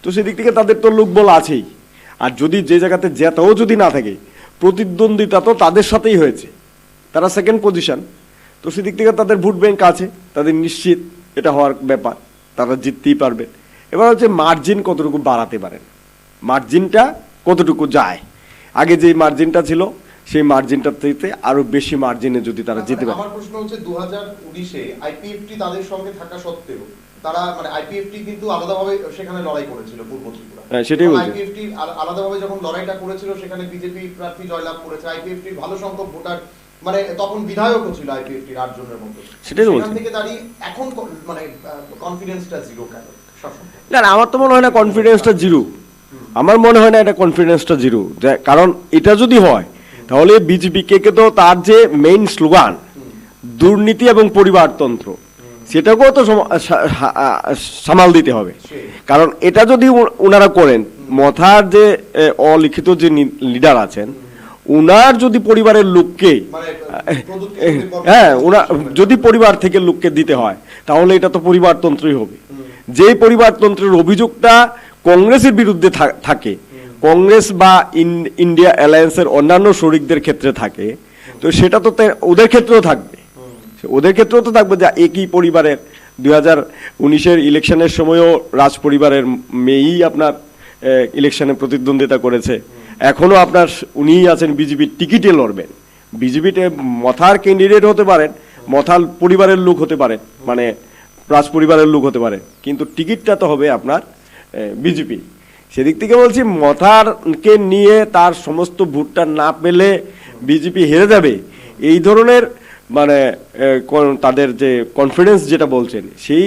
তো সেদিক থেকে তাদের তো লোকবল আছেই। আর যদি যে জায়গাতে জেতাও যদি না থাকে, প্রতিদ্বন্দ্বিতা তো তাদের সাথেই হয়েছে, তারা সেকেন্ড পজিশন, তো সেদিক থেকে তাদের ভোট ব্যাংক আছে, তাদের নিশ্চিত এটা হওয়ার ব্যাপার, তারা জিততেই পারবে। এবার হচ্ছে মার্জিন কতটুকু বাড়াতে পারেন, মার্জিনটা কতটুকু যায়। আগে যে মার্জিনটা ছিল সেই মার্জিনটার থেকে আরো বেশি মার্জিনে যদি তারা যেতে পারে। আমার প্রশ্ন হচ্ছে 2019-এ আইপিএফটি তাদের সঙ্গে থাকা সত্ত্বেও তারা মানে আইপিএফটি কিন্তু আলাদাভাবে সেখানে লড়াই করেছিল পূর্ব ত্রিপুরা। সেটাই বলছি, আইপিএফটি আলাদাভাবে যখন লড়াইটা করেছিল সেখানে বিজেপি প্রার্থী জয়লাভ করেছে। আইপিএফটির ভালো সংখ্যক ভোটার, মানে তখন বিধায়কও ছিল আইপিএফটির 8 জনের মতো। সেটাই বলছি, সেখান থেকে দাঁড়িয়ে এখন মানে কনফিডেন্সটা জিরো কেন? না আমার তো মনে হয় না কনফিডেন্সটা জিরো, আমার মনে হয় না এটা কনফিডেন্সটা জিরো। কারণ এটা যদি হয় তাহলে বিজেপিকে তো তার যে মেইন স্লোগান দুর্নীতি এবং পরিবারতন্ত্র, সেটাকেও তো সামাল দিতে হবে। কারণ এটা যদি ওনারা করেন, মথার যে অলিখিত যে লিডার আছেন, উনার যদি পরিবারের লোককে ওনার যদি পরিবার থেকে লোককে দিতে হয়, তাহলে এটা তো পরিবারতন্ত্রই হবে। যে পরিবারতন্ত্রের অভিযোগটা কংগ্রেসের বিরুদ্ধে থাকে, কংগ্রেস বা ইন্ডিয়া অ্যালায়েন্সের অন্যান্য শরিকদের ক্ষেত্রে থাকে, তো সেটা তো ওদের ক্ষেত্রেও থাকবে, ওদের ক্ষেত্রেও তো থাকবে যে একই পরিবারের 2019-এর ইলেকশনের সময়ও রাজ পরিবারের মেয়েই আপনার ইলেকশনে প্রতিদ্বন্দ্বিতা করেছে, এখনো আপনার উনিই আছেন বিজেপির টিকিটে লড়বেন। বিজেপিতে মথার ক্যান্ডিডেট হতে পারেন, মথার পরিবারের লোক হতে পারে, মানে রাজ পরিবারের লোক হতে পারে, কিন্তু টিকিটটা তো হবে আপনার বিজেপি। সেদিক থেকে বলছি মথারকে নিয়ে তার সমস্ত ভোটটা না পেলে বিজেপি হেরে যাবে, এই ধরনের মানে তাদের যে কনফিডেন্স যেটা বলছেন, সেই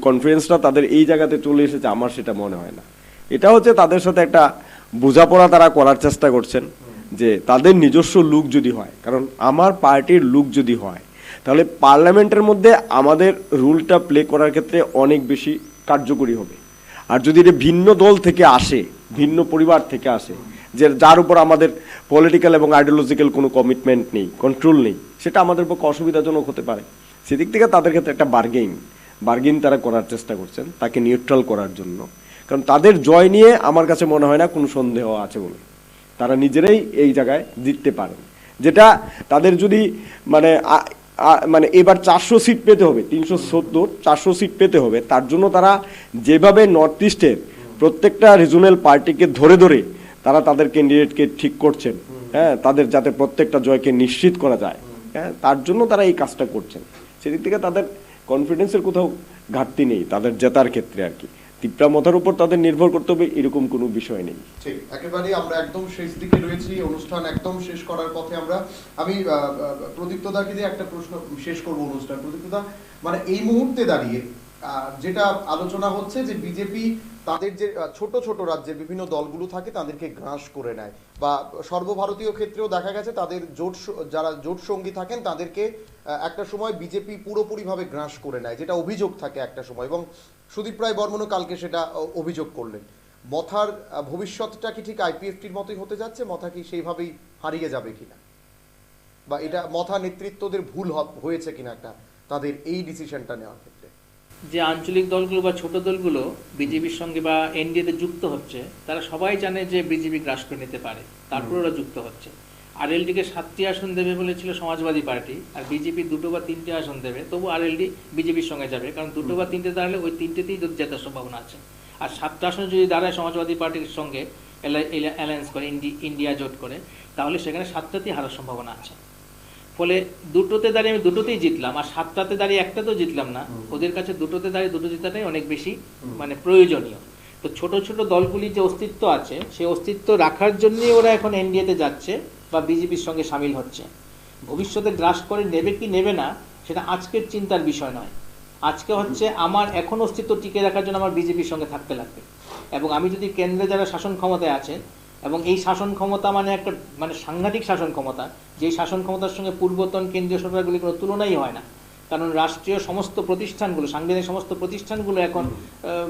কনফিডেন্সটা তাদের এই জায়গাতে চলে এসেছে, আমার সেটা মনে হয় না। এটা হচ্ছে তাদের সাথে একটা বোঝাপড়া তারা করার চেষ্টা করছেন, যে তাদের নিজস্ব লুক যদি হয়, কারণ আমার পার্টির লুক যদি হয়, তাহলে পার্লামেন্টের মধ্যে আমাদের রুলটা প্লে করার ক্ষেত্রে অনেক বেশি কার্যকরী হবে। আর যদি এটা ভিন্ন দল থেকে আসে, ভিন্ন পরিবার থেকে আসে, যে যার উপর আমাদের পলিটিক্যাল এবং আইডিওলজিক্যাল কোনো কমিটমেন্ট নেই, কন্ট্রোল নেই, সেটা আমাদের পক্ষে অসুবিধাজনক হতে পারে। সেদিক থেকে তাদের ক্ষেত্রে একটা বার্গেইন তারা করার চেষ্টা করছেন তাকে নিউট্রাল করার জন্য। কারণ তাদের জয় নিয়ে আমার কাছে মনে হয় না কোনো সন্দেহ আছে বলে, তারা নিজেরাই এই জায়গায় জিততে পারেন। যেটা তাদের যদি মানে এবার 400 সিট পেতে হবে, 370 400 সিট পেতে হবে, তার জন্য তারা যেভাবে নর্থ ইস্টের প্রত্যেকটা রিজনাল পার্টিকে ধরে ধরে তারা তাদের ক্যান্ডিডেটকে ঠিক করছেন, হ্যাঁ, তাদের যাতে প্রত্যেকটা জয়কে নিশ্চিত করা যায়, হ্যাঁ, তার জন্য তারা এই কাজটা করছেন। সেদিক থেকে তাদের কনফিডেন্সের কোথাও ঘাটতি নেই তাদের জেতার ক্ষেত্রে আর কি। তিপ্রা মথার উপর তাদের নির্ভর করতে হবে এরকম কোনো বিষয় নেই। ঠিক, একেবারে আমরা একদম শেষ দিকে রয়েছি, অনুষ্ঠান একদম শেষ করার পথে আমরা। আমি প্রদীপ্তদাকে দিয়ে একটা প্রশ্ন শেষ করব অনুষ্ঠান। প্রদীপ্তদা, মানে এই মুহূর্তে দাঁড়িয়ে যেটা আলোচনা হচ্ছে যে বিজেপি তাদের যে ছোট ছোট রাজ্যের বিভিন্ন দলগুলো থাকে তাদেরকে গ্রাস করে নেয়, বা সর্বভারতীয় ক্ষেত্রেও দেখা গেছে তাদের যারা জোট সঙ্গী থাকেন তাদেরকে একটা সময় বিজেপি পুরোপুরিভাবে গ্রাস করে নেয়, যেটা অভিযোগ থাকে একটা সময়, এবং সুদীপ রায় বর্মনও কালকে সেটা অভিযোগ করলেন। মথার ভবিষ্যৎটা কি ঠিক আইপিএফটির মতোই হতে যাচ্ছে? মথা কি সেইভাবেই হারিয়ে যাবে কিনা, বা এটা মথা নেতৃত্বদের ভুল হয়েছে কিনা একটা তাদের এই ডিসিশনটা নেওয়ার ক্ষেত্রে? যে আঞ্চলিক দলগুলো বা ছোট দলগুলো বিজেপির সঙ্গে বা এনডিএতে যুক্ত হচ্ছে, তারা সবাই জানে যে বিজেপি গ্রাস করে নিতে পারে, তারপর ওরা যুক্ত হচ্ছে। আরএলডিকে 7টি আসন দেবে বলেছিল সমাজবাদী পার্টি, আর বিজেপি 2 বা 3টে আসন দেবে, তবু আরএলডি বিজেপির সঙ্গে যাবে, কারণ 2 বা 3টে দাঁড়ালে ওই 3টেতেই জেতার সম্ভাবনা আছে। আর 7টা আসন যদি দাঁড়ায় সমাজবাদী পার্টির সঙ্গে অ্যালায়েন্স করে, ইন্ডিয়া জোট করে, তাহলে সেখানে 7টাতেই হারার সম্ভাবনা আছে। ফলে 2টোতে দাঁড়িয়ে আমি 2টোতেই জিতলাম, আর 7টাতে দাঁড়িয়ে একটাতেও জিতলাম না। ওদের কাছে 2টোতে দাঁড়িয়ে 2টো জেতাটাই অনেক বেশি মানে প্রয়োজনীয়। তো ছোট ছোট দলগুলির যে অস্তিত্ব আছে, সেই অস্তিত্ব রাখার জন্যই ওরা এখন এনডিএতে যাচ্ছে বা বিজেপির সঙ্গে সামিল হচ্ছে। ভবিষ্যতে গ্রাস করে নেবে কি নেবে না সেটা আজকের চিন্তার বিষয় নয়। আজকে হচ্ছে আমার এখন অস্তিত্ব টিকে রাখার জন্য আমার বিজেপির সঙ্গে থাকতে লাগবে, এবং আমি যদি কেন্দ্রে যারা শাসন ক্ষমতায় আছে, এবং এই শাসন ক্ষমতা মানে একটা মানে সাংঘাতিক শাসন ক্ষমতা, যেই শাসন ক্ষমতার সঙ্গে পূর্বতন কেন্দ্রীয় সরকারগুলির কোনো তুলনাই হয় না। কারণ রাষ্ট্রীয় সমস্ত প্রতিষ্ঠানগুলো, সাংবিধানিক সমস্ত প্রতিষ্ঠানগুলো এখন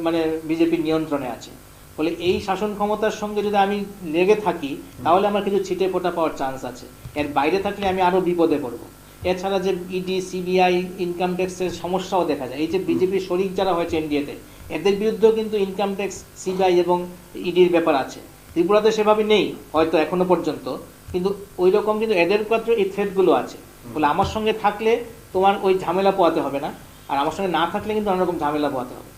মানে বিজেপির নিয়ন্ত্রণে আছে। ফলে এই শাসন ক্ষমতার সঙ্গে যদি আমি লেগে থাকি, তাহলে আমার কিছু ছিটে ফোটা পাওয়ার চান্স আছে। এর বাইরে থাকলে আমি আরও বিপদে পড়বো। এছাড়া যে ইডি, সিবিআই, ইনকাম ট্যাক্সের সমস্যাও দেখা যায়। এই যে বিজেপির শরিক যারা হয়েছে এনডিএতে, এদের বিরুদ্ধেও কিন্তু ইনকাম ট্যাক্স, সিবিআই এবং ইডির ব্যাপার আছে। ত্রিপুরাতে সেভাবে নেই হয়তো এখনো পর্যন্ত, কিন্তু ওই রকম কিন্তু এদের ক্ষেত্রে এই থ্রেটগুলো আছে। বলে আমার সঙ্গে থাকলে তোমার ওই ঝামেলা পোয়াতে হবে না, আর আমার সঙ্গে না থাকলে কিন্তু অন্যরকম ঝামেলা পোয়াতে হবে।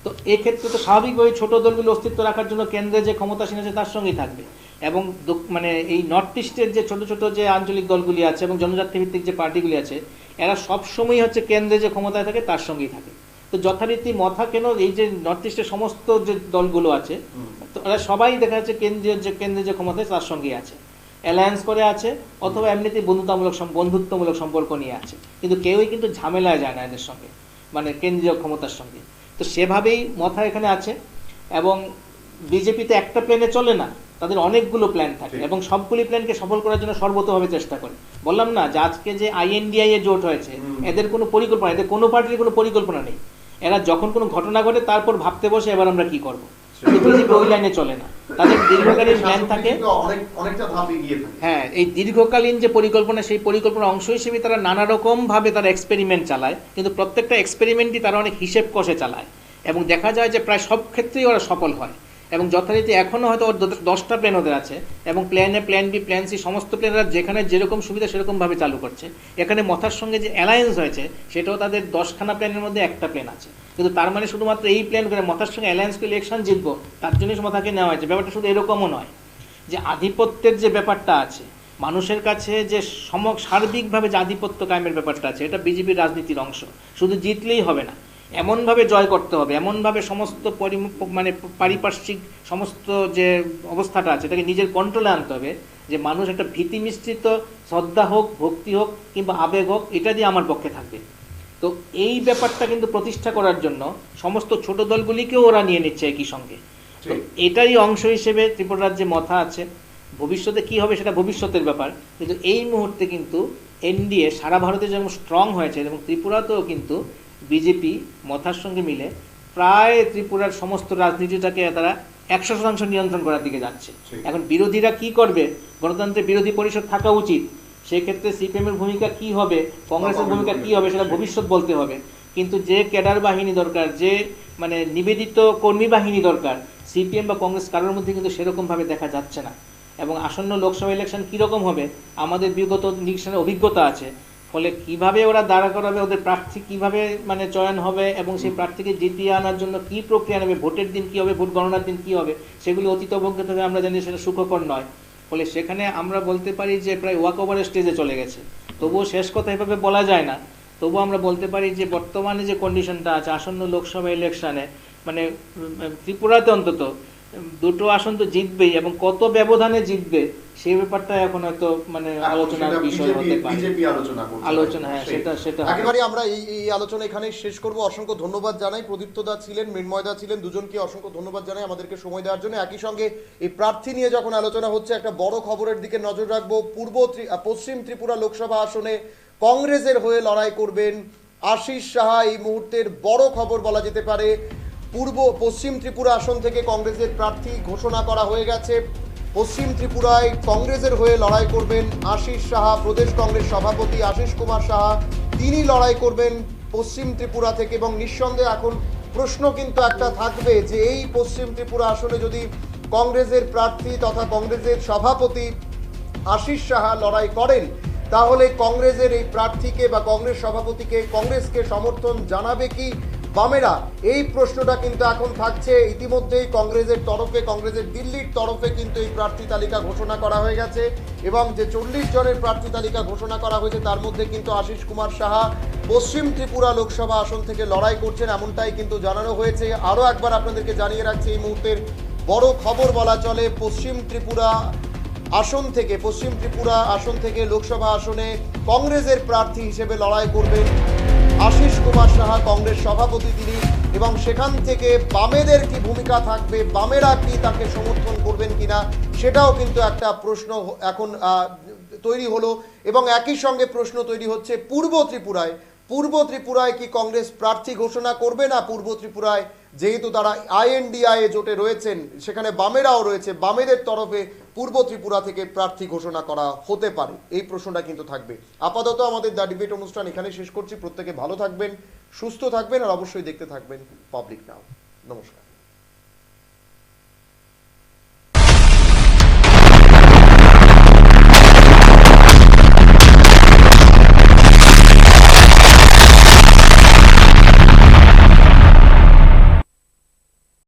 তো এক্ষেত্রে তো স্বাভাবিকভাবে ছোট দলগুলো অস্তিত্ব রাখার জন্য কেন্দ্রে যে ক্ষমতাসীন আছে তার সঙ্গেই থাকবে, এবং মানে এই নর্থ ইস্টের যে ছোট ছোট যে আঞ্চলিক দলগুলি আছে এবং জনজাতি ভিত্তিক যে পার্টিগুলি আছে, এরা সবসময়ই হচ্ছে কেন্দ্রে যে ক্ষমতায় থাকে তার সঙ্গেই থাকে। তো যথারীতি মথা কেন এই যে নর্থ ইস্টের সমস্ত যে দলগুলো আছে, তো এরা সবাই দেখা যাচ্ছে কেন্দ্রে যে ক্ষমতায় তার সঙ্গেই আছে, অ্যালায়েন্স করে আছে, অথবা এমনিতেই বন্ধুত্বমূলক সম্পর্ক নিয়ে আছে, কিন্তু কেউই কিন্তু ঝামেলায় যায় না এদের সঙ্গে, মানে কেন্দ্রীয় ক্ষমতার সঙ্গে। তো সেভাবেই মথা এখানে আছে, এবং বিজেপিতে একটা প্ল্যানে চলে না, তাদের অনেকগুলো প্ল্যান থাকে, এবং সবগুলি প্ল্যানকে সফল করার জন্য সর্বতভাবে চেষ্টা করে। বললাম না যে আজকে যে আইএনডিআই এ জোট হয়েছে, এদের কোনো পরিকল্পনা, এদের কোনো পার্টির কোনো পরিকল্পনা নেই। এরা যখন কোনো ঘটনা ঘটে তারপর ভাবতে বসে এবার আমরা কি করবো। বিজেপি ওই লাইনে চলে না, তাদের দীর্ঘকালীন প্ল্যান থাকে। হ্যাঁ, এই দীর্ঘকালীন যে পরিকল্পনা, সেই পরিকল্পনার অংশ হিসেবে তারা নানা রকম ভাবে তারা এক্সপেরিমেন্ট চালায়, কিন্তু প্রত্যেকটা এক্সপেরিমেন্টই তারা অনেক হিসেব কষে চালায়, এবং দেখা যায় যে প্রায় সব ক্ষেত্রেই ওরা সফল হয়। এবং যথারীতি এখনও হয়তো 10টা প্ল্যান ওদের আছে, এবং plan A, plan B, plan C সমস্ত প্ল্যানরা যেখানে যেরকম সুবিধা সেরকমভাবে চালু করছে। এখানে মথার সঙ্গে যে অ্যালায়েন্স হয়েছে সেটাও তাদের 10খানা প্ল্যানের মধ্যে একটা প্ল্যান আছে, কিন্তু তার মানে শুধুমাত্র এই প্ল্যান করে মথার সঙ্গে অ্যালায়েন্স করে ইলেকশন জিতবো তার জন্যই মথাকে নেওয়া হয়েছে। ব্যাপারটা শুধু এরকমও নয়, যে আধিপত্যের যে ব্যাপারটা আছে, মানুষের কাছে যে সার্বিকভাবে যে আধিপত্য কায়েমের ব্যাপারটা আছে, এটা বিজেপির রাজনীতির অংশ। শুধু জিতলেই হবে না, এমনভাবে জয় করতে হবে, এমনভাবে সমস্ত মানে পারিপার্শ্বিক সমস্ত যে অবস্থাটা আছে এটাকে নিজের কন্ট্রোলে আনতে হবে, যে মানুষ একটা ভীতি মিশ্রিত শ্রদ্ধা হোক, ভক্তি হোক কিংবা আবেগ হোক, এটা দিয়ে আমার পক্ষে থাকবে। তো এই ব্যাপারটা কিন্তু প্রতিষ্ঠা করার জন্য সমস্ত ছোট দলগুলিকেও ওরা নিয়ে নিচ্ছে একই সঙ্গে। তো এটারই অংশ হিসেবে ত্রিপুরা রাজ্যে মথা আছে। ভবিষ্যতে কি হবে সেটা ভবিষ্যতের ব্যাপার, কিন্তু এই মুহূর্তে কিন্তু এনডিএ সারা ভারতে যেমন স্ট্রং হয়েছে, এবং ত্রিপুরাতেও কিন্তু বিজেপি মথার সঙ্গে মিলে প্রায় ত্রিপুরার সমস্ত রাজনীতিটাকে তারা 100% নিয়ন্ত্রণ করার দিকে যাচ্ছে। এখন বিরোধীরা কি করবে, গণতন্ত্রের বিরোধী পরিষদ থাকা উচিত, সেক্ষেত্রে সিপিএম এর ভূমিকা কি হবে, কংগ্রেসের ভূমিকা কি হবে, সেটা ভবিষ্যৎ বলতে হবে। কিন্তু যে ক্যাডার বাহিনী দরকার, যে মানে নিবেদিত কর্মী বাহিনী দরকার, সিপিএম বা কংগ্রেস কারোর মধ্যে কিন্তু সেরকম ভাবে দেখা যাচ্ছে না। এবং আসন্ন লোকসভা ইলেকশন কীরকম হবে আমাদের বিগত ইলেকশনের অভিজ্ঞতা আছে, ফলে কিভাবে ওরা দাঁড়া করাবে, ওদের প্রার্থী কিভাবে মানে চয়ন হবে এবং সেই প্রার্থীকে জিতিয়ে আনার জন্য কি প্রক্রিয়া নেবে, ভোটের দিন কি হবে, ভোট গণনার দিন কি হবে, সেগুলি অতীত অবজ্ঞা থেকে আমরা জানি সেটা সুখকর নয়। ফলে সেখানে আমরা বলতে পারি যে প্রায় ওয়াক ওভারের স্টেজে চলে গেছে। তবুও শেষ কথা এভাবে বলা যায় না, তবুও আমরা বলতে পারি যে বর্তমানে যে কন্ডিশনটা আছে আসন্ন লোকসভা ইলেকশনে, মানে ত্রিপুরাতে অন্তত 2টো আসন তো জিতবেই, এবং কত ব্যবধানে জিতবে সেই ব্যাপারটা এখন হয়তো মানে আলোচনার বিষয় হতে পারে। বিজেপি আলোচনা, হ্যাঁ, সেটা একেবারে আমরা এই আলোচনা এখানে শেষ করব। অসংখ্য ধন্যবাদ জানাই, প্রদীপ্ত দা ছিলেন, মৃন্ময় দা ছিলেন, দুজনকে অসংখ্য ধন্যবাদ জানাই আমাদেরকে সময় দেওয়ার জন্য। একই সঙ্গে এই প্রার্থী নিয়ে যখন আলোচনা হচ্ছে, একটা বড় খবরের দিকে নজর রাখবো। পশ্চিম ত্রিপুরা লোকসভা আসনে কংগ্রেসের হয়ে লড়াই করবেন আশিস সাহা। এই মুহূর্তের বড় খবর বলা যেতে পারে, পশ্চিম ত্রিপুরা আসন থেকে কংগ্রেসের প্রার্থী ঘোষণা করা হয়ে গেছে। পশ্চিম ত্রিপুরায় কংগ্রেসের হয়ে লড়াই করবেন আশিস সাহা। প্রদেশ কংগ্রেস সভাপতি আশিস কুমার সাহা তিনি লড়াই করবেন পশ্চিম ত্রিপুরা থেকে। এবং নিঃসন্দেহে এখন প্রশ্ন কিন্তু একটা থাকবে যে এই পশ্চিম ত্রিপুরা আসনে যদি কংগ্রেসের প্রার্থী তথা কংগ্রেসের সভাপতি আশিস সাহা লড়াই করেন, তাহলে কংগ্রেসের এই প্রার্থীকে বা কংগ্রেস সভাপতিকে, কংগ্রেসকে সমর্থন জানাবে কি বামেরা, এই প্রশ্নটা কিন্তু এখন থাকছে। ইতিমধ্যেই কংগ্রেসের তরফে, কংগ্রেসের দিল্লির তরফে কিন্তু এই প্রার্থী তালিকা ঘোষণা করা হয়ে গেছে, এবং যে 40 জনের প্রার্থী তালিকা ঘোষণা করা হয়েছে তার মধ্যে কিন্তু আশিস কুমার সাহা পশ্চিম ত্রিপুরা লোকসভা আসন থেকে লড়াই করছেন, এমনটাই কিন্তু জানানো হয়েছে। আরও একবার আপনাদেরকে জানিয়ে রাখছি, এই মুহূর্তের বড় খবর বলা চলে, পশ্চিম ত্রিপুরা আসন থেকে লোকসভা আসনে কংগ্রেসের প্রার্থী হিসেবে লড়াই করবেন আশিস কুমার সাহা, কংগ্রেস সভাপতি তিনি। এবং সেখান থেকে বামেদের কি ভূমিকা থাকবে, বামেরা কি তাকে সমর্থন করবেন কিনা, সেটাও কিন্তু একটা প্রশ্ন এখন তৈরি হলো। এবং একই সঙ্গে প্রশ্ন তৈরি হচ্ছে পূর্ব ত্রিপুরায় কি কংগ্রেস প্রার্থী ঘোষণা করবে না? পূর্ব ত্রিপুরায় যেহেতু তারা INDI জোটে রয়েছেন, সেখানে বামেরাও রয়েছে, বামেদের তরফে পূর্ব ত্রিপুরা থেকে প্রার্থী ঘোষণা করা হতে পারে, এই প্রশ্নটা কিন্তু থাকবে। আপাতত আমাদের দ্য ডিবেট অনুষ্ঠান এখানে শেষ করছি। প্রত্যেকে ভালো থাকবেন, সুস্থ থাকবেন, আর অবশ্যই দেখতে থাকবেন পাবলিক নাও। নমস্কার।